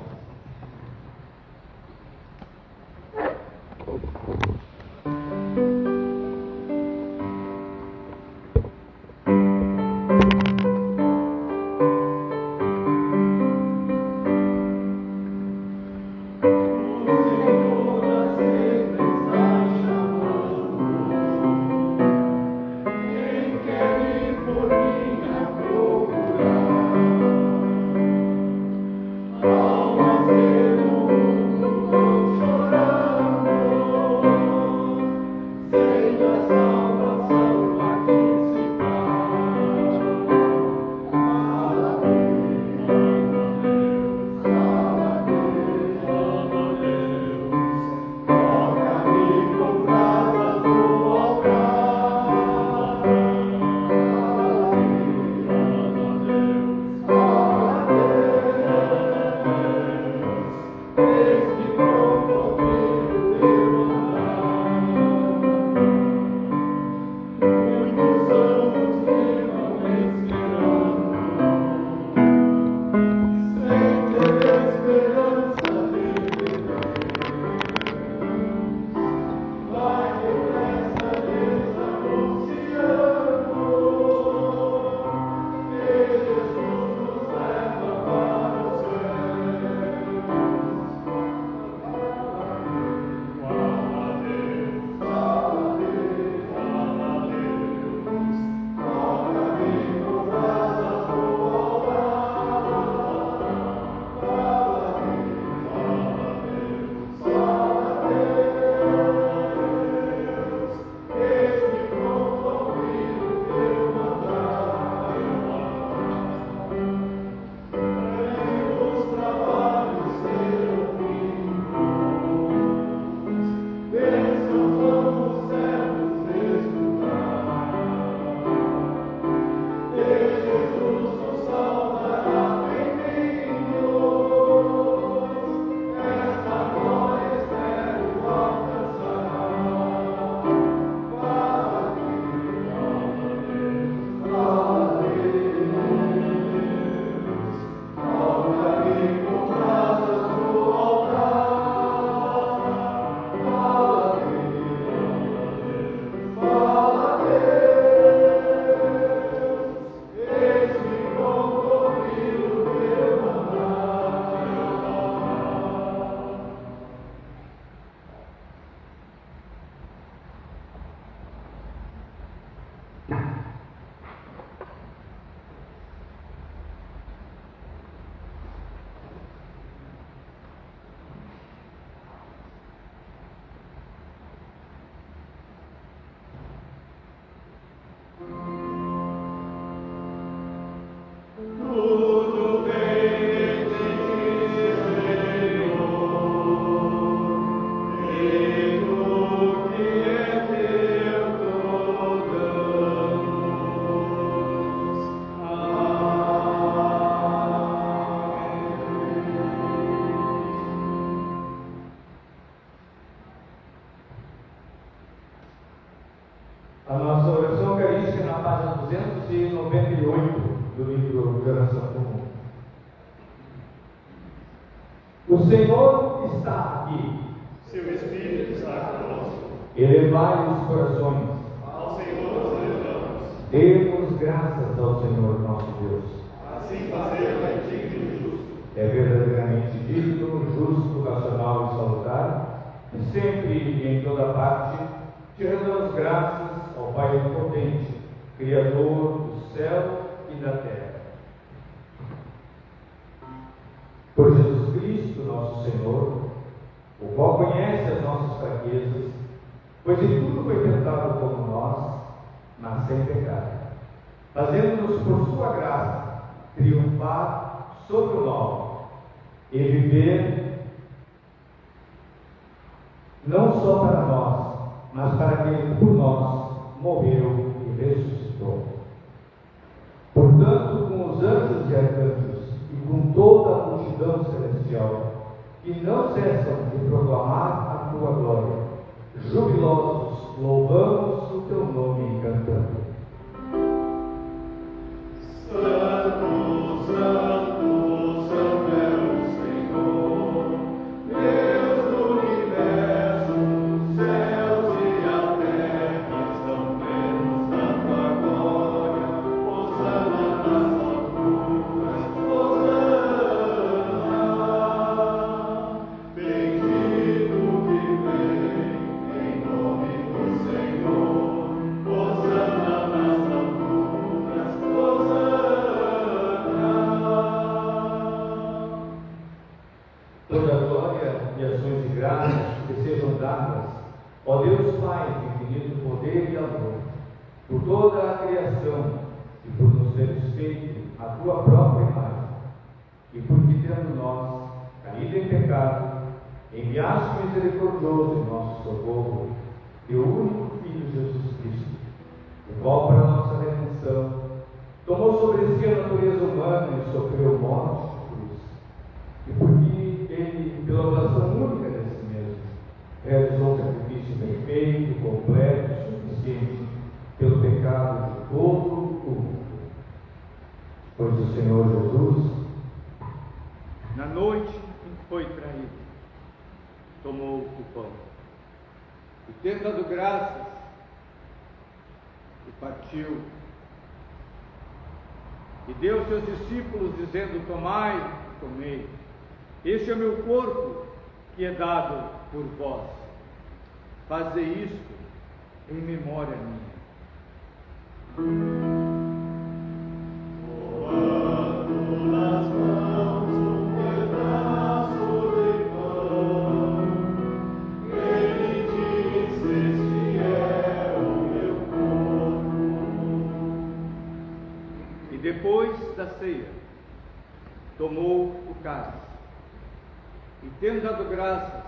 Oh A nossa oração eucarística na página 298 do livro de oração comum. O Senhor está aqui. Seu Espírito está conosco. Elevai os corações. Ao Senhor os elevamos. Demos graças ao Senhor nosso Deus. Assim fazê-lo é digno e justo. É verdadeiramente digno, justo, racional e salutar, e sempre e em toda parte, te rendamos graças ao Pai Onipotente, Criador do céu e da terra. Por Jesus Cristo, nosso Senhor, o qual conhece as nossas fraquezas, pois em tudo foi tentado como nós, mas sem pecado, fazendo-nos por sua graça triunfar sobre o mal e viver não só para nós, mas para aquele que por nós morreu e ressuscitou. Portanto, com os anjos e arcanjos e com toda a multidão celestial, que não cessam de proclamar a tua glória, jubilosos louvamos o teu nome cantando. Santo, Santo, Santo é o Senhor, Deus do universo, os céus e a terra estão plenos da tua glória. Hosana nas alturas, Hosana, bendito que vem em nome do Senhor. Hosana nas alturas, Hosana. Toda a glória e ações de graças que sejam dadas, ó Deus Pai de infinito poder e amor, por toda a criação e por nos teres feito a tua própria imagem, e porque tendo nós caído em pecado, enviaste misericordioso em nosso socorro, teu único Filho Jesus Cristo, o qual para nossa redenção tomou sobre si a natureza humana e sofreu morte de cruz, e porque ele, pela oração única de si mesmo, realizou um sacrifício perfeito, completo e suficiente pelo pecado de todo o mundo. Pois o Senhor Jesus, Na noite em que foi traído, tomou o pão e, tendo dado graças, o partiu e deu aos seus discípulos, dizendo: tomai e comei, este é o meu corpo que é dado por vós. Fazei isto em memória minha. Tomando nas mãos um pedaço de pão, ele disse: este é o meu corpo. E depois da ceia, tomou o cálice e, tendo dado graças,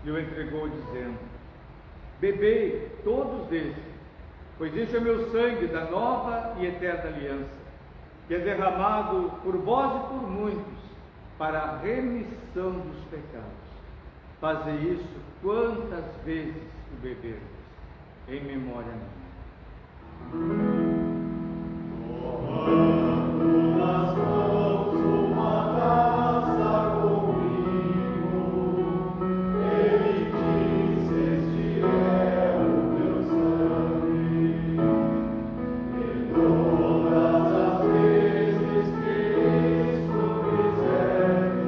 lhe o entregou, dizendo: bebei todos dele, pois este é meu sangue da nova e eterna aliança, que é derramado por vós e por muitos para a remissão dos pecados. Fazei isso quantas vezes o beberdes, em memória minha. Tomando nas mãos uma taça comigo, ele disse: este é o meu sangue. E todas as vezes que isto fizerdes,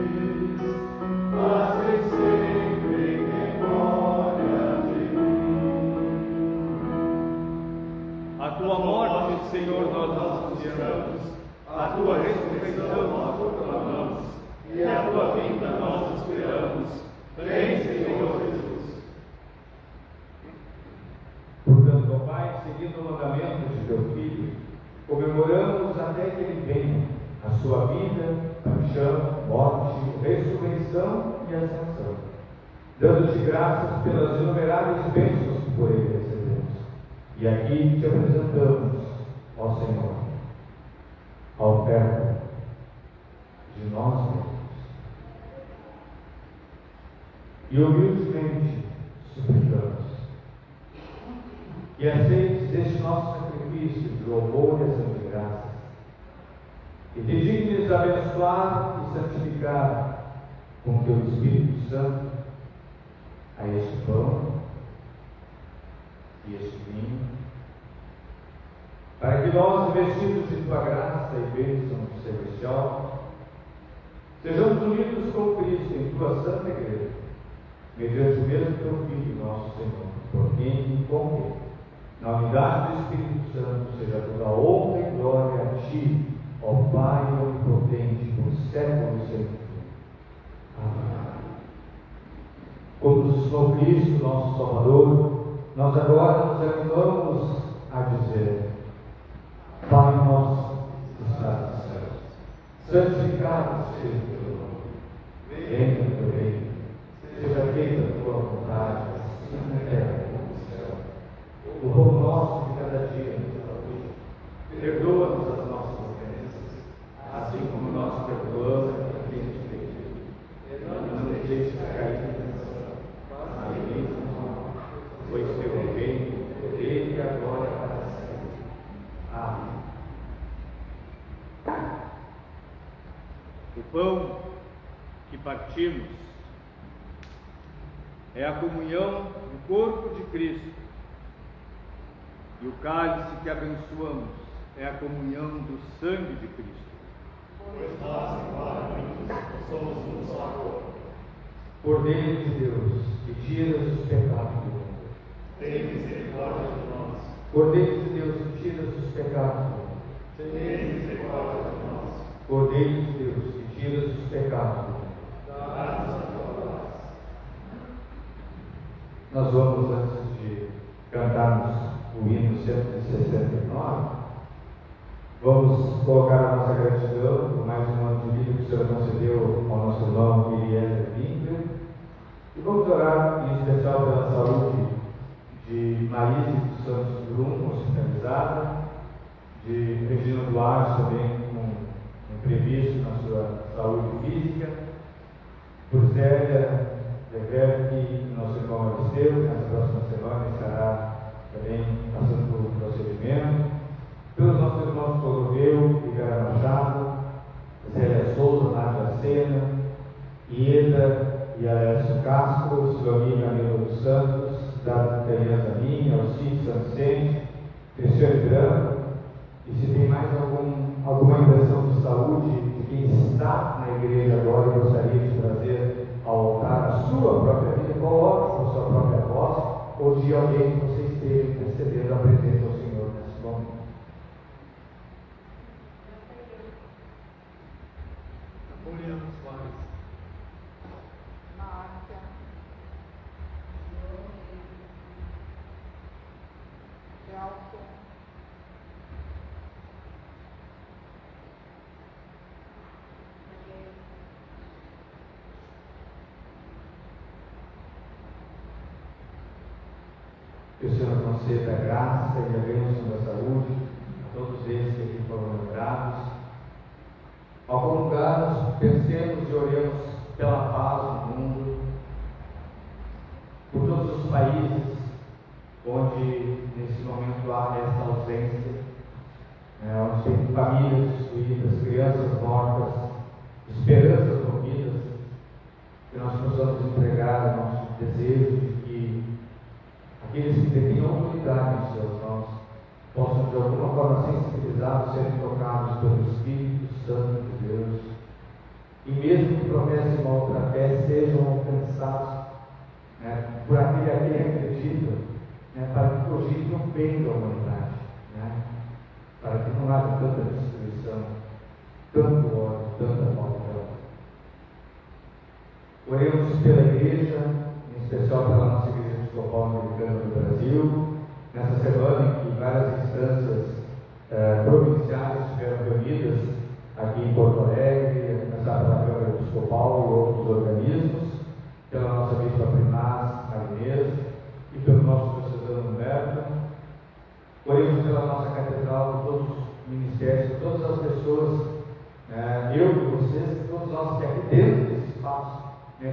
fazei sempre em memória de mim. Senhor, nós anunciamos, a tua ressurreição nós proclamamos, e a tua vinda nós esperamos. Vem, Senhor Jesus. Portanto, ó Pai, seguindo o mandamento de teu Filho, comemoramos até que ele venha a sua vida, paixão, morte, ressurreição e ascensão, dando-te graças pelas inumeráveis bênçãos que por ele recebemos. E aqui te apresentamos, ó Senhor, a oferta de nós mesmos. E humildemente suplicamos que aceites este nosso sacrifício de louvor e ação de graças, e te dignes abençoar e santificar com teu Espírito Santo a este pão e este vinho, para que nós, vestidos de tua graça e bênção celestial, sejamos unidos com Cristo em tua santa igreja, mediante o mesmo teu Filho, nosso Senhor, por quem e com quem, na unidade do Espírito Santo, seja toda honra e glória a ti, ó Pai onipotente, por séculos sem fim. Amém. Como nos ensinou Cristo, nosso Salvador, nós agora nos animamos a dizer: Pai nosso que estás nos céus, santificado seja o teu nome. Venha o teu reino, seja feita a tua vontade, assim na terra como no céu. O pão nosso de cada dia nos dá hoje. Perdoa-nos as nossas ofensas, assim como nós perdoamos a quem nos tem ofendido. Não nos deixes cair em tentação, mas livra-nos do mal. Pois teu é o reino, o poder e a glória para sempre. Amém. O pão que partimos é a comunhão do corpo de Cristo, e o cálice que abençoamos é a comunhão do sangue de Cristo. Pois nós, embora muitos, somos um só corpo. Cordeiro de Deus, que tiras os pecados do mundo. Tem misericórdia de nós. Cordeiro de Deus, que tiras os pecados do mundo. Tem misericórdia de nós. Cordeiro de Deus, que tiras os pecados do mundo. Dá-nos a tua paz. Nós vamos, antes de cantarmos o hino 169, vamos colocar a nossa gratidão por mais um ano de vida que o Senhor concedeu ao nosso irmão Eliezer Winkler, e vamos orar em especial pela saúde de Marise dos Santos Brum, hospitalizada, de Regina Duarte, também com imprevisto na sua saúde física, por Zélia que nosso irmão Aristeu, nessa próxima semana estará também passando por um procedimento, pelos nossos irmãos Cordoveu, Figueira Machado, Zélia Souza, Nádia Sena, Ieda e Alessio Castro, Silvani Camilo dos Santos, da Tereza Minha, Alcides Sancente, Cristiano Branco, e se tem mais alguma impressão de saúde de quem está na igreja agora e gostaria de trazer ao altar a sua própria vida, coloque a sua própria voz, ou de alguém que você esteja recebendo a presença do Senhor nesse momento. Juliana Soares. Márcia. Gelson. Que o Senhor conceda a graça e a bênção da saúde a todos esses que aqui foram lembrados. Ao comungarmos, pensemos e oremos pela paz no mundo, por todos os países onde nesse momento há essa ausência, onde tem famílias destruídas, crianças mortas, esperanças rompidas, que nós possamos entregar o nosso desejo de que aqueles que detêm autoridade em suas mãos possam de alguma forma sensibilizados, serem tocados pelo Espírito Santo de Deus, e mesmo que professem uma outra fé, sejam alcançados por aquele a quem acreditam, para que cogite o bem da humanidade, para que não haja tanta destruição, tanto ódio, tanta maldade. Oremos pela Igreja, em especial pela nossa Igreja Episcopal Americana do Brasil, nessa semana em que várias instâncias provinciais estiveram reunidas aqui em Porto Alegre, a começar pela Câmara Episcopal e outros organismos, pela nossa Bispa Primaz Marinês e pelo nosso diocesano Humberto. Oremos pela nossa Catedral, por todos os ministérios, por todas as pessoas, eu e vocês, todos nós que aqui dentro desse espaço,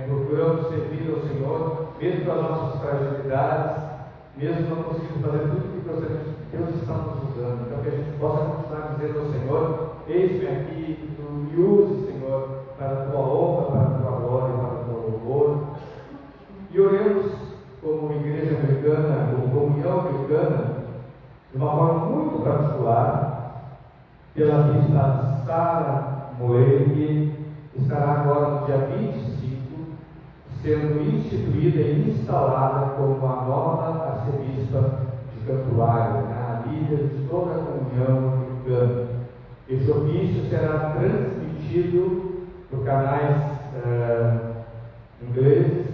procuramos servir ao Senhor, mesmo com as nossas fragilidades, mesmo não conseguindo fazer tudo o que gostaríamos, Deus está nos usando. Então que a gente possa continuar dizendo ao Senhor: eis-me aqui, tu me uses, Senhor, para a tua honra, para a tua glória, para o teu louvor. E oremos como Igreja Americana, como Comunhão Americana, de uma forma muito particular, pela Bispa Sara Moreira, que estará agora no dia 25, sendo instituída e instalada como a nova arcebispa de Cantuária, a líder de toda a comunhão americana. Este ofício será transmitido por canais ingleses.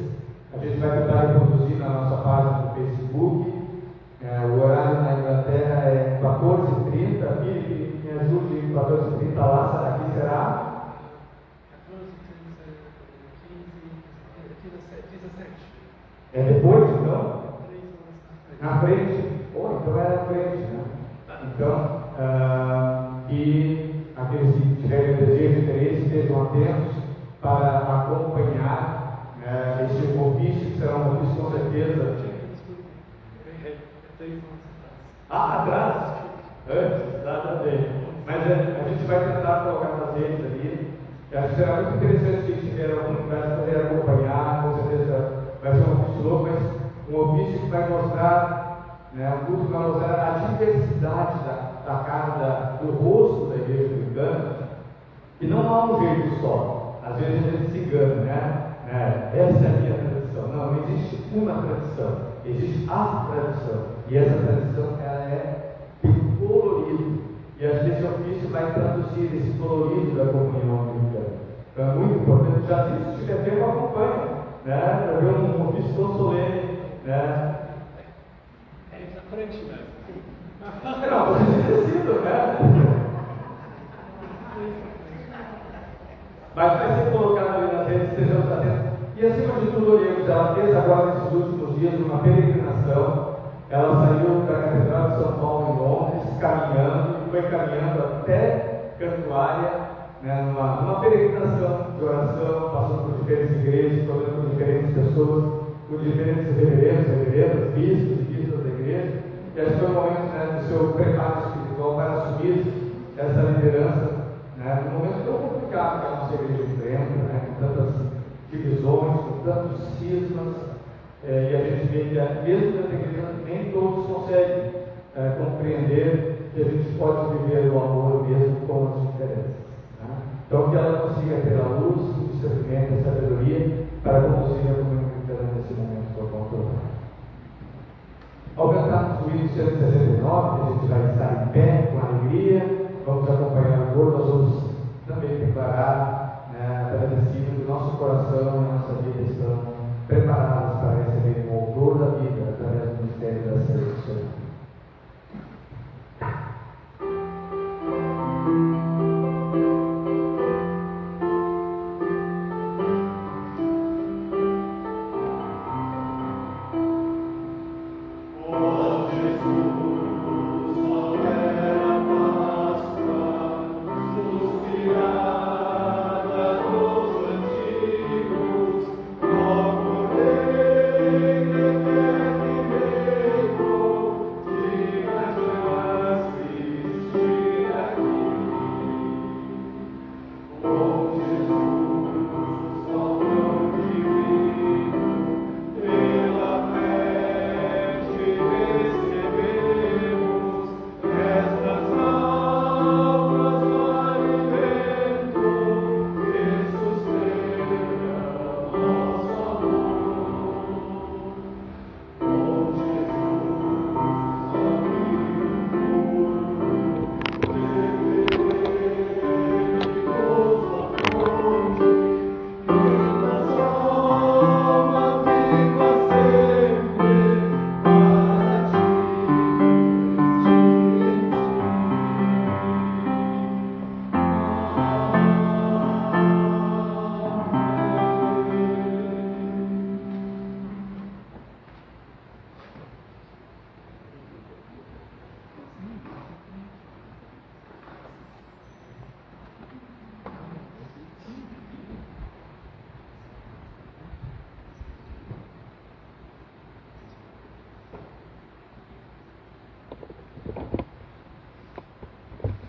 A gente vai tentar reproduzir na nossa página do Facebook. O horário na Inglaterra é 14h30. Filipe, me ajude, 14h30 lá, aqui será? 17. É depois, então? Na frente? Então é na frente, né? Então, e aqueles que tiverem desejo e interesse, estejam atentos para acompanhar esse ofício, que será um ofício com certeza. Atrás? Antes, exatamente. Mas a gente vai tentar colocar nas redes ali. Acho que será muito interessante se tiver algum lugar poder acompanhar, com certeza vai ser um ofício louco, mas um ofício que vai mostrar, um culto que vai mostrar a diversidade da cara, do rosto da Igreja Americana, que não há um jeito só. Às vezes a gente se engana, né? Essa é a minha tradição. Não existe uma tradição, existe a tradição. E essa tradição ela tem colorido. E acho que esse ofício vai traduzir esse colorido da comunhão americana. Então é muito importante. Já disse, se tiver tempo, acompanha, para ver um ofício tão solene, É na frente, né? Não, vocês decidiram, Mas vai ser colocado ali nas redes, sejamos atentos. E acima de tudo, oremos. Ela fez agora, nesses últimos dias, uma peregrinação. Ela saiu da Catedral de São Paulo em Londres, caminhando, e foi caminhando até Cantuária, numa peregrinação de oração, passando por diferentes igrejas, falando com diferentes pessoas, com diferentes reverendos, bispos e bispas da igreja. E acho que foi o momento do seu preparo espiritual para assumir essa liderança, num momento tão complicado que a nossa igreja enfrenta, com tantas divisões, com tantos cismas. E a gente vê que, mesmo dentro da igreja, nem todos conseguem compreender que a gente pode viver o amor mesmo com as diferenças. Então, que ela consiga ter a luz, o discernimento e a sabedoria para conduzir a comunidade nesse momento tão conturbado. Ao cantarmos o hino 169, a gente vai estar em pé, com alegria, vamos acompanhar o coro, nós vamos também declarar, agradecido que o nosso coração e a nossa vida estão preparadas para receber o autor da vida através do mistério da seleção.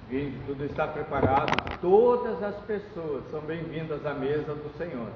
Vinde, tudo está preparado, todas as pessoas são bem-vindas à mesa do Senhor.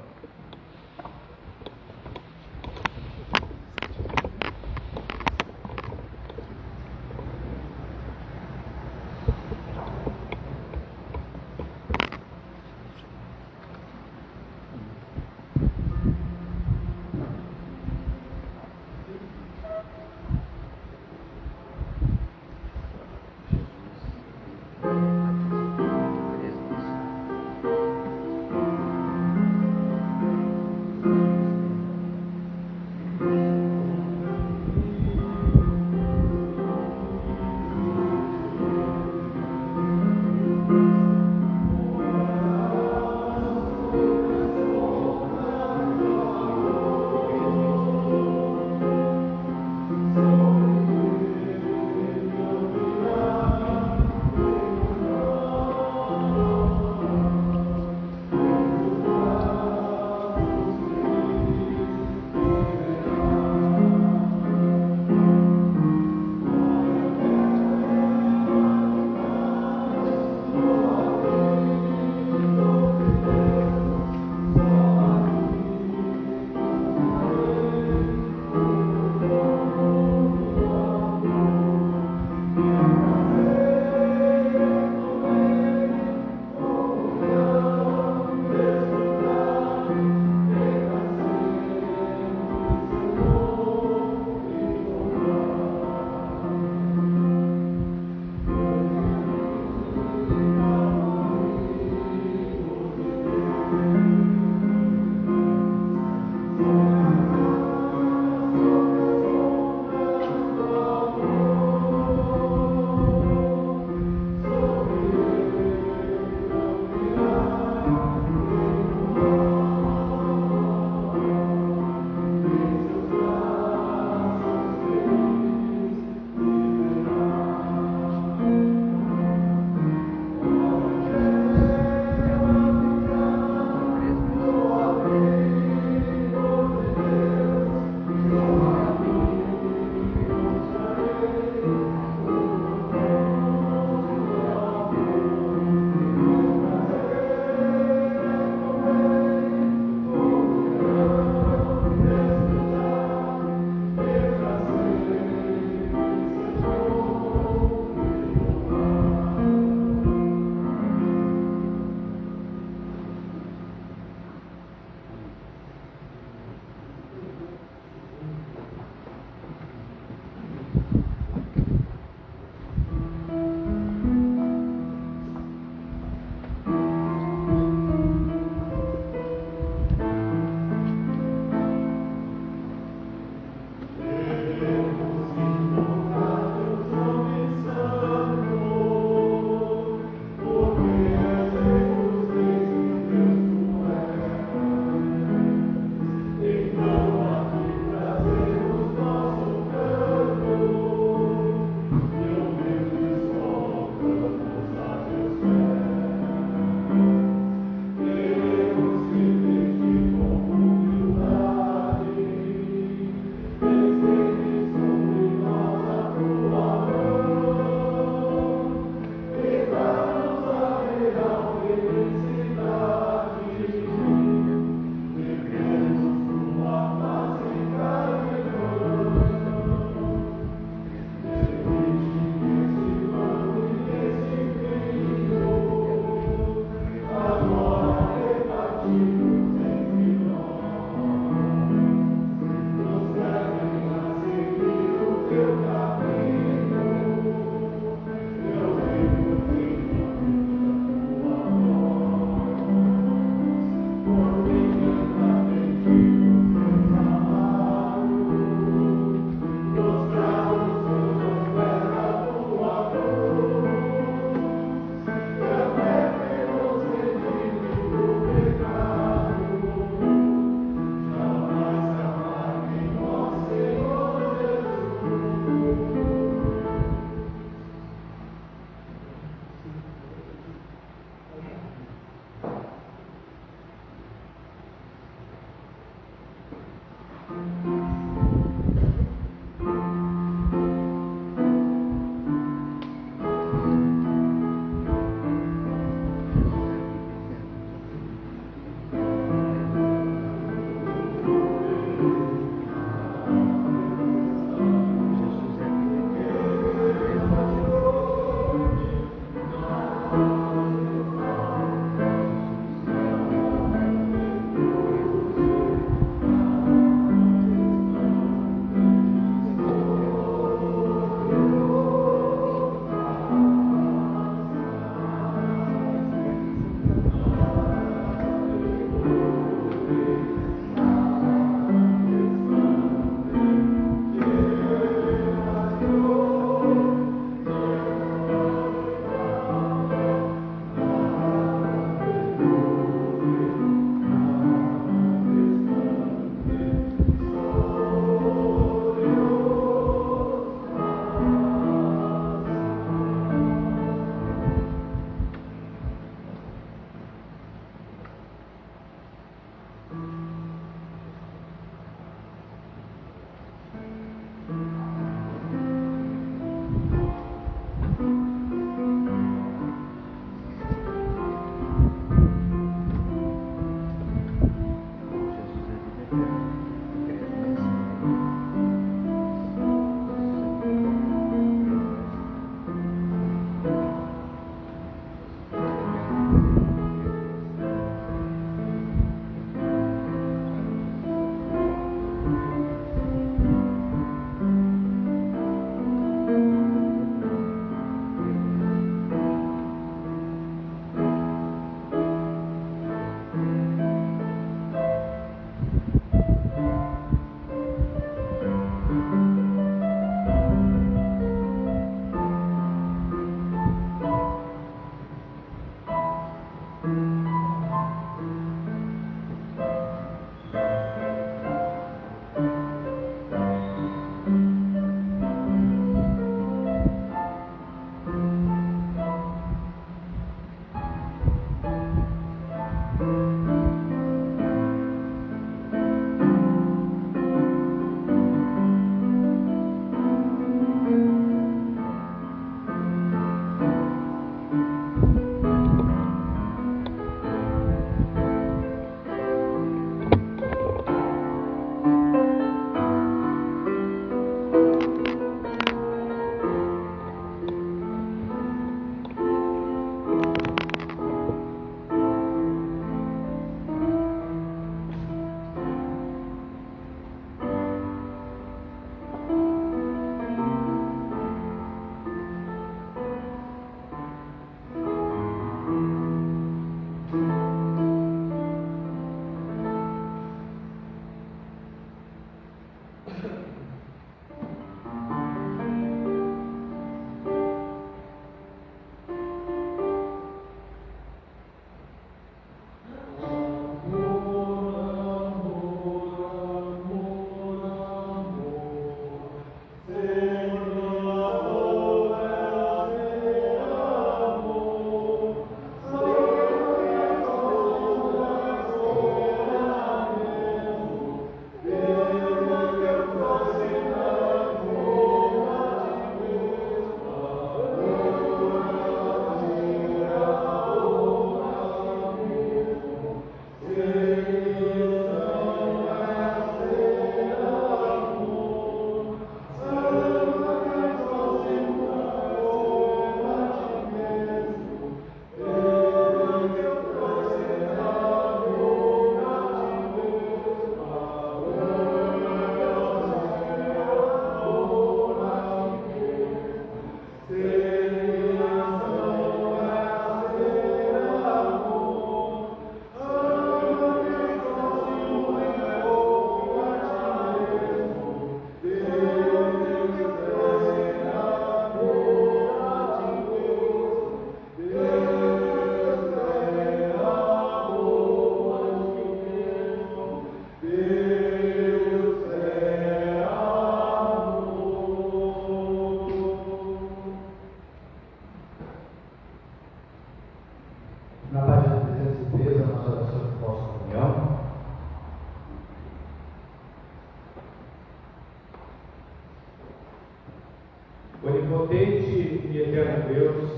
Onipotente e eterno Deus,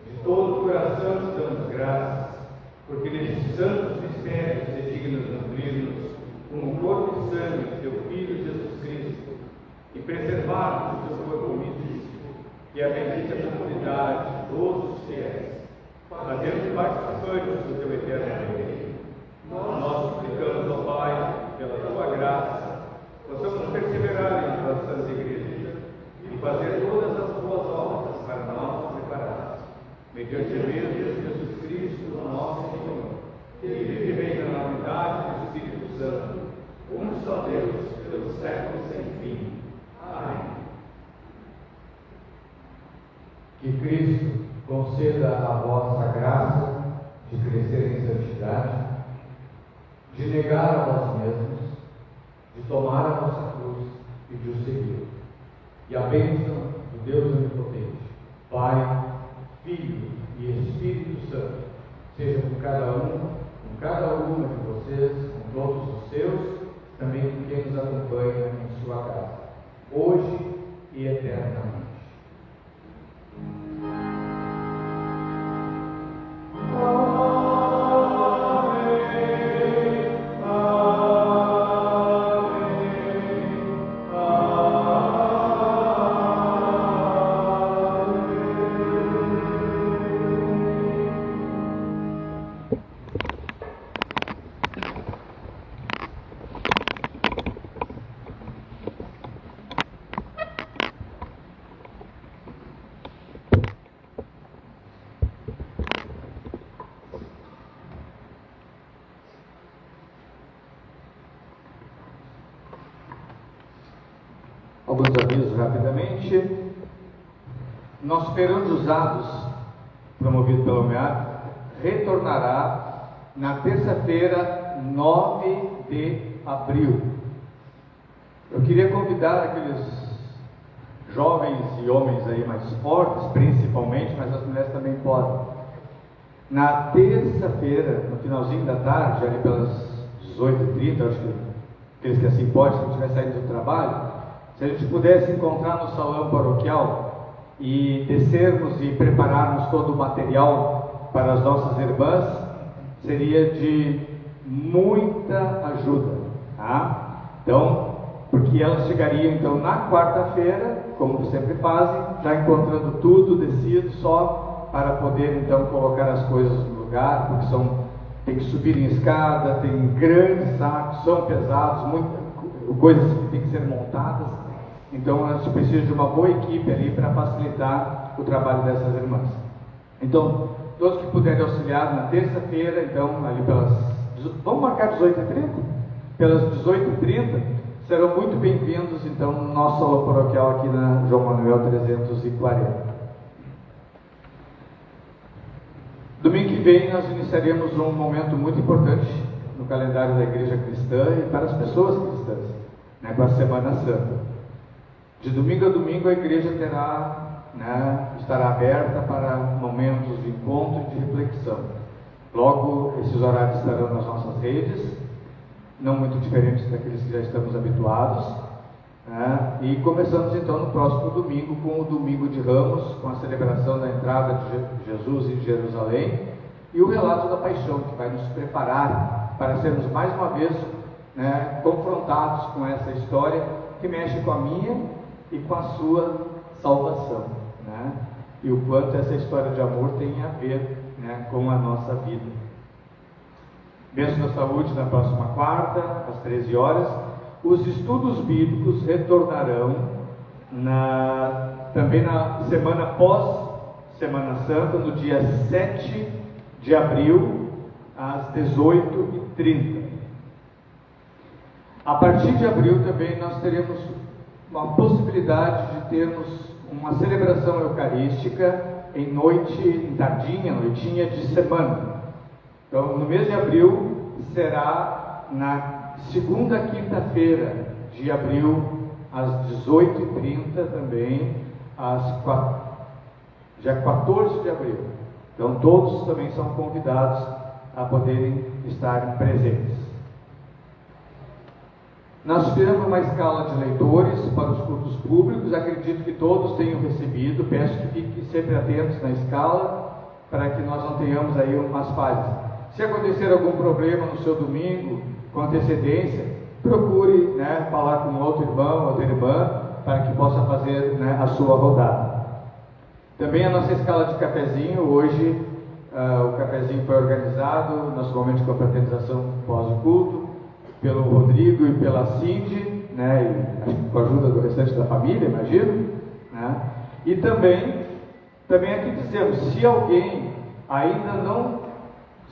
de todo o coração te damos graças, porque nestes santos mistérios é digno de nutrir-nos com o corpo e sangue de teu Filho Jesus Cristo, e preservar-nos do teu corpo místico e a bendita comunidade de todos os fiéis, fazendo participantes do teu eterno reino. Nós suplicamos ao Pai, pela tua graça, possamos perseverar em tuas santas igrejas e fazer todas as boas obras para nós preparadas, mediante a mesmo Jesus Cristo, nosso Senhor, que vive e reina na unidade do Espírito Santo, um só Deus, pelos séculos sem fim. Amém. Que Cristo conceda a vossa graça de crescer em santidade, de negar a vós mesmos, de tomar a vossa cruz e de o seguir. E a bênção do Deus Onipotente, Pai, Filho e Espírito Santo, seja com cada uma de vocês, com todos os seus, também com quem nos acompanha em sua casa, hoje e eternamente. Alguns avisos rapidamente. Nosso Feirão de Usados, promovido pelo MEAD, retornará na terça-feira, 9 de abril. Eu queria convidar aqueles jovens e homens aí mais fortes, principalmente, mas as mulheres também podem. Na terça-feira, no finalzinho da tarde, ali pelas 18h30, acho que aqueles que assim podem, se não estiver saindo do trabalho, se a gente pudesse encontrar no salão paroquial e descermos e prepararmos todo o material para as nossas irmãs, seria de muita ajuda, tá? Então, porque elas chegariam então na quarta-feira, como sempre fazem, já encontrando tudo descido, só para poder então colocar as coisas no lugar, porque tem que subir em escada, tem grandes sacos, são pesados, coisas que têm que ser montadas. Então a gente precisa de uma boa equipe ali para facilitar o trabalho dessas irmãs. Então, todos que puderem auxiliar na terça-feira, então, ali vamos marcar 18h30? Pelas 18h30, serão muito bem-vindos, então, no nosso salão paroquial aqui na João Manuel 340. Domingo que vem nós iniciaremos um momento muito importante no calendário da Igreja Cristã e para as pessoas cristãs, né, com a Semana Santa. De domingo a domingo a igreja estará aberta para momentos de encontro e de reflexão. Logo, esses horários estarão nas nossas redes, não muito diferentes daqueles que já estamos habituados, né? E começamos então no próximo domingo com o Domingo de Ramos, com a celebração da entrada de Jesus em Jerusalém e o relato da paixão, que vai nos preparar para sermos mais uma vez, né, confrontados com essa história que mexe com a minha e com a sua salvação, né? E o quanto essa história de amor tem a ver, né, com a nossa vida. Bênção da Saúde na próxima quarta, às 13 horas. Os estudos bíblicos retornarão também na semana pós-Semana Santa, no dia 7 de abril, às 18h30. A partir de abril também nós teremos uma possibilidade de termos uma celebração eucarística em noitinha de semana. Então, no mês de abril, será na segunda quinta-feira de abril, às 18h30 também, dia 14 de abril. Então, todos também são convidados a poderem estar presentes. Nós fizemos uma escala de leitores para os cultos públicos, acredito que todos tenham recebido, peço que fiquem sempre atentos na escala, para que nós não tenhamos aí umas falhas. Se acontecer algum problema no seu domingo, com antecedência, procure, né, falar com outro irmão, outra irmã, para que possa fazer, né, a sua rodada. Também a nossa escala de cafezinho, hoje o cafezinho foi organizado, nosso momento de confraternização pós o culto, pelo Rodrigo e pela Cindy, né, e acho que com a ajuda do restante da família, imagino, né? E também aqui dizemos, se alguém ainda não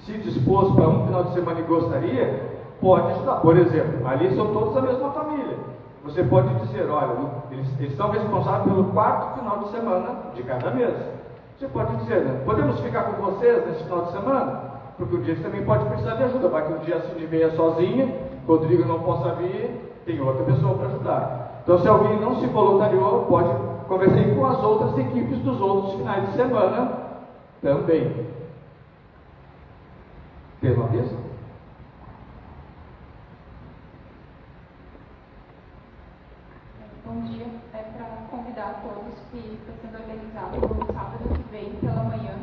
se dispôs para um final de semana e gostaria, pode ajudar. Por exemplo, ali são todos a mesma família. Você pode dizer, olha, eles estão responsáveis pelo 4º final de semana de cada mês. Você pode dizer, né, podemos ficar com vocês nesse final de semana? Porque um dia você também pode precisar de ajuda. Vai que um dia a Cindy venha sozinha, Rodrigo não possa vir, tem outra pessoa para ajudar. Então, se alguém não se voluntariou, pode conversar com as outras equipes dos outros finais de semana também. Tem uma vez? Bom dia, é para convidar todos que está sendo organizado no sábado que vem pela manhã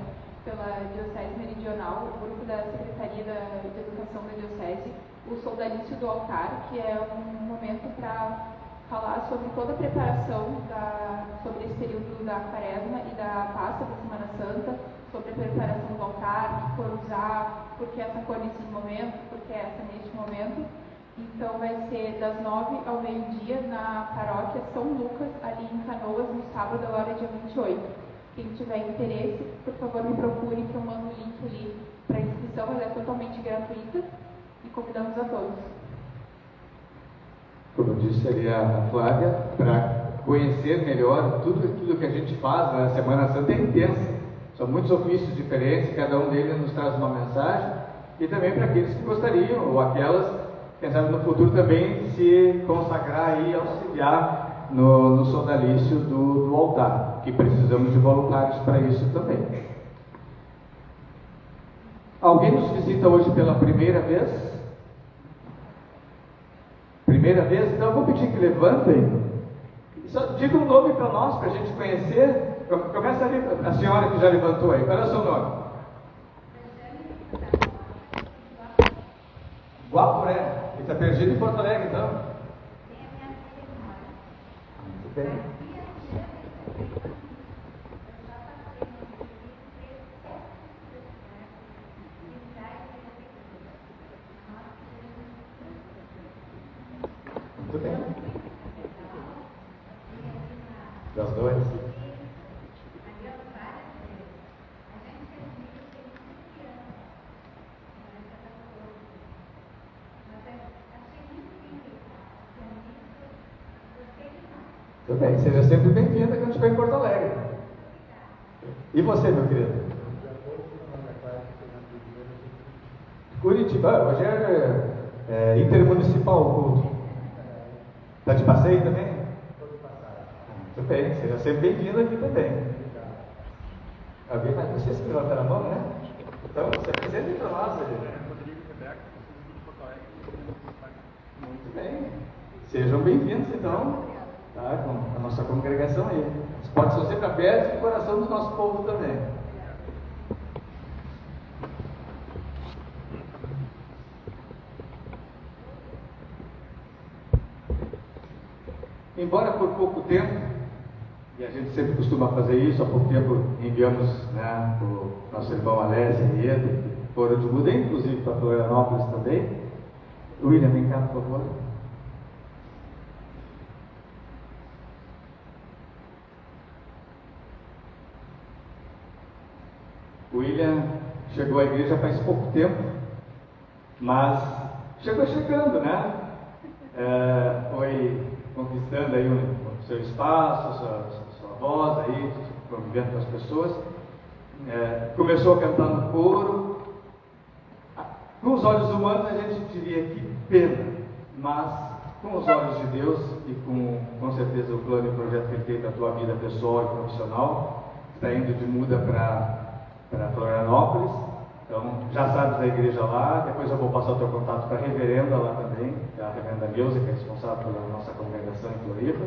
pela Diocese Meridional, o grupo da Secretaria de Educação da Diocese, o Soldalício do Altar, que é um momento para falar sobre toda a preparação sobre esse período da Quaresma e da Páscoa da Semana Santa, sobre a preparação do altar, que cor usar, por que essa cor nesse momento, por que essa neste momento. Então vai ser das 9 ao meio-dia na paróquia São Lucas, ali em Canoas, no sábado, agora dia 28. Quem tiver interesse, por favor me procure, que eu mando o link ali para a inscrição, ela é totalmente gratuita e convidamos a todos. Como disse ali a Flávia, para conhecer melhor tudo aquilo que a gente faz na Semana Santa é intensa. São muitos ofícios diferentes, cada um deles nos traz uma mensagem, e também para aqueles que gostariam, ou aquelas, quem sabe no futuro também se consagrar e auxiliar no sodalício do altar, que precisamos de voluntários para isso também. Alguém nos visita hoje pela primeira vez? Primeira vez? Então eu vou pedir que levantem. Só diga um nome para nós, para a gente conhecer. Começa ali, a senhora que já levantou aí. Qual é o seu nome? Guapuré. Ele está perdido em Porto Alegre, então? Muito bem. Muito bem. Das duas. Tudo bem, seja sempre bem-vinda quando estiver em Porto Alegre. E você, meu querido? Curitiba, hoje é intermunicipal o culto. Está de passeio também? Muito bem, seja sempre bem-vindo aqui também. Alguém mais? Vocês que levantaram a mão, né? Então, se apresentem para nós. Muito bem. Sejam bem-vindos, então, tá, com a nossa congregação aí. As portas são sempre abertas e o coração do nosso povo também. Embora por pouco tempo, e a gente sempre costuma fazer isso, há pouco tempo enviamos, né, o nosso irmão Alésio e Eda, que foram de muda, inclusive para Florianópolis também. William, vem cá, por favor. O William chegou à igreja faz pouco tempo, mas chegou chegando, né? Foi conquistando aí o seu espaço, sua voz aí, convivendo com as pessoas. Começou a cantar no coro. Com os olhos humanos a gente diria que pena, mas com os olhos de Deus e com certeza o plano e projeto que ele tem para a tua vida pessoal e profissional, está indo de muda para Florianópolis, Então, já sabes da igreja lá, depois eu vou passar o teu contato para a reverenda lá também, a reverenda Neuza, que é responsável pela nossa congregação em Floripa.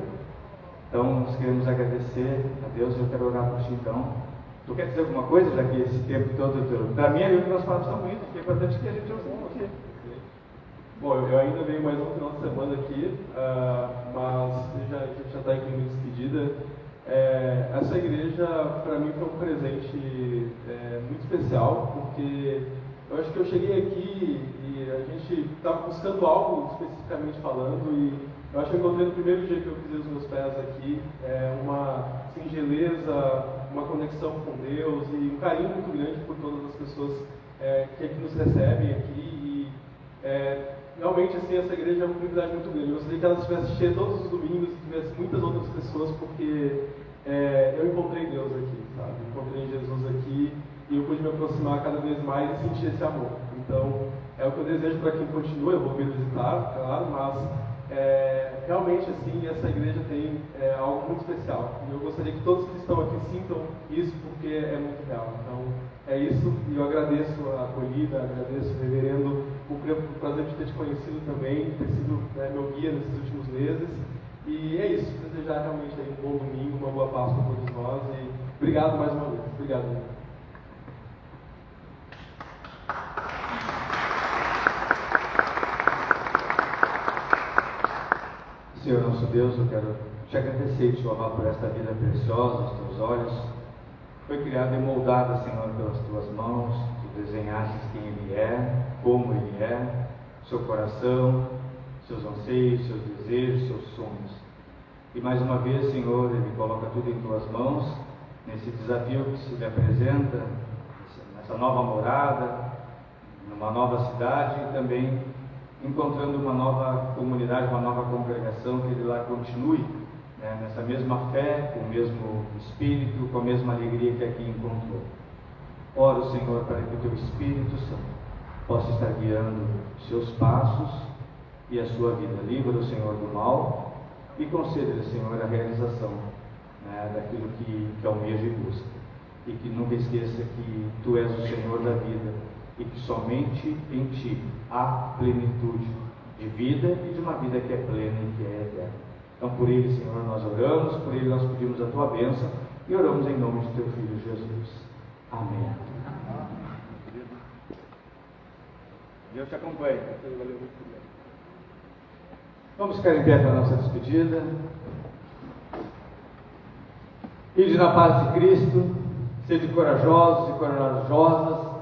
Então, nós queremos agradecer a Deus e eu quero orar por ti, então. Tu quer dizer alguma coisa, já que esse tempo todo, para mim, as minhas palavras estão muito, porque é importante que a gente ouça aqui. Bom, eu ainda venho mais um final de semana aqui, mas a gente já está em clima de despedida. Essa igreja, para mim, foi um presente muito especial, porque eu acho que eu cheguei aqui e a gente estava buscando algo especificamente falando, e eu acho que eu encontrei no primeiro dia que eu pisei os meus pés aqui uma singeleza, uma conexão com Deus e um carinho muito grande por todas as pessoas que aqui nos recebem aqui. Realmente, assim, essa igreja é uma privilégio muito grande. Eu gostaria que ela estivesse cheia todos os domingos e tivesse muitas outras pessoas, porque eu encontrei Deus aqui, sabe? Encontrei Jesus aqui e eu pude me aproximar cada vez mais e sentir esse amor. Então, é o que eu desejo para quem continua. Eu vou vir visitar, claro, mas realmente, assim, essa igreja tem algo muito especial. E eu gostaria que todos que estão aqui sintam isso, porque é muito real. Então, é isso, e eu agradeço a acolhida, agradeço o reverendo, o prazer de ter te conhecido também, ter sido meu guia nesses últimos meses. E é isso, desejar realmente aí um bom domingo, uma boa Páscoa a todos nós, e obrigado mais uma vez. Obrigado. Senhor nosso Deus, eu quero te agradecer e te louvar por esta vida preciosa aos teus olhos. Foi criada e moldada, Senhor, pelas tuas mãos. Tu desenhaste quem Ele é, como Ele é, seu coração, seus anseios, seus desejos, seus sonhos. E mais uma vez, Senhor, Ele coloca tudo em tuas mãos, nesse desafio que se lhe apresenta, nessa nova morada, numa nova cidade e também encontrando uma nova comunidade, uma nova congregação, que Ele lá continue nessa mesma fé, com o mesmo espírito, com a mesma alegria que aqui encontrou. Oro, Senhor, para que o Teu Espírito Santo possa estar guiando os seus passos e a sua vida. Livra-o, Senhor, do mal e conceda-lhe, Senhor, a realização daquilo que almeja e busca. E que nunca esqueça que Tu és o Senhor da vida e que somente em Ti há plenitude de vida e de uma vida que é plena e que é eterna. Então, por Ele, Senhor, nós oramos, por Ele nós pedimos a Tua bênção e oramos em nome de Teu Filho Jesus. Amém. Deus te acompanhe. Vamos ficar em pé para a nossa despedida. Ide na paz de Cristo, sede corajosos e corajosas,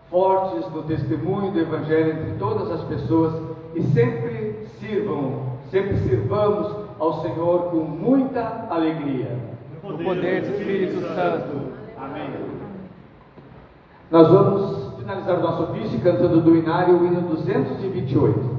fortes no testemunho do Evangelho entre todas as pessoas e sempre sirvamos ao Senhor com muita alegria. No poder do Espírito Santo. Amém. Nós vamos finalizar o nosso ofício cantando do Inário o hino 228.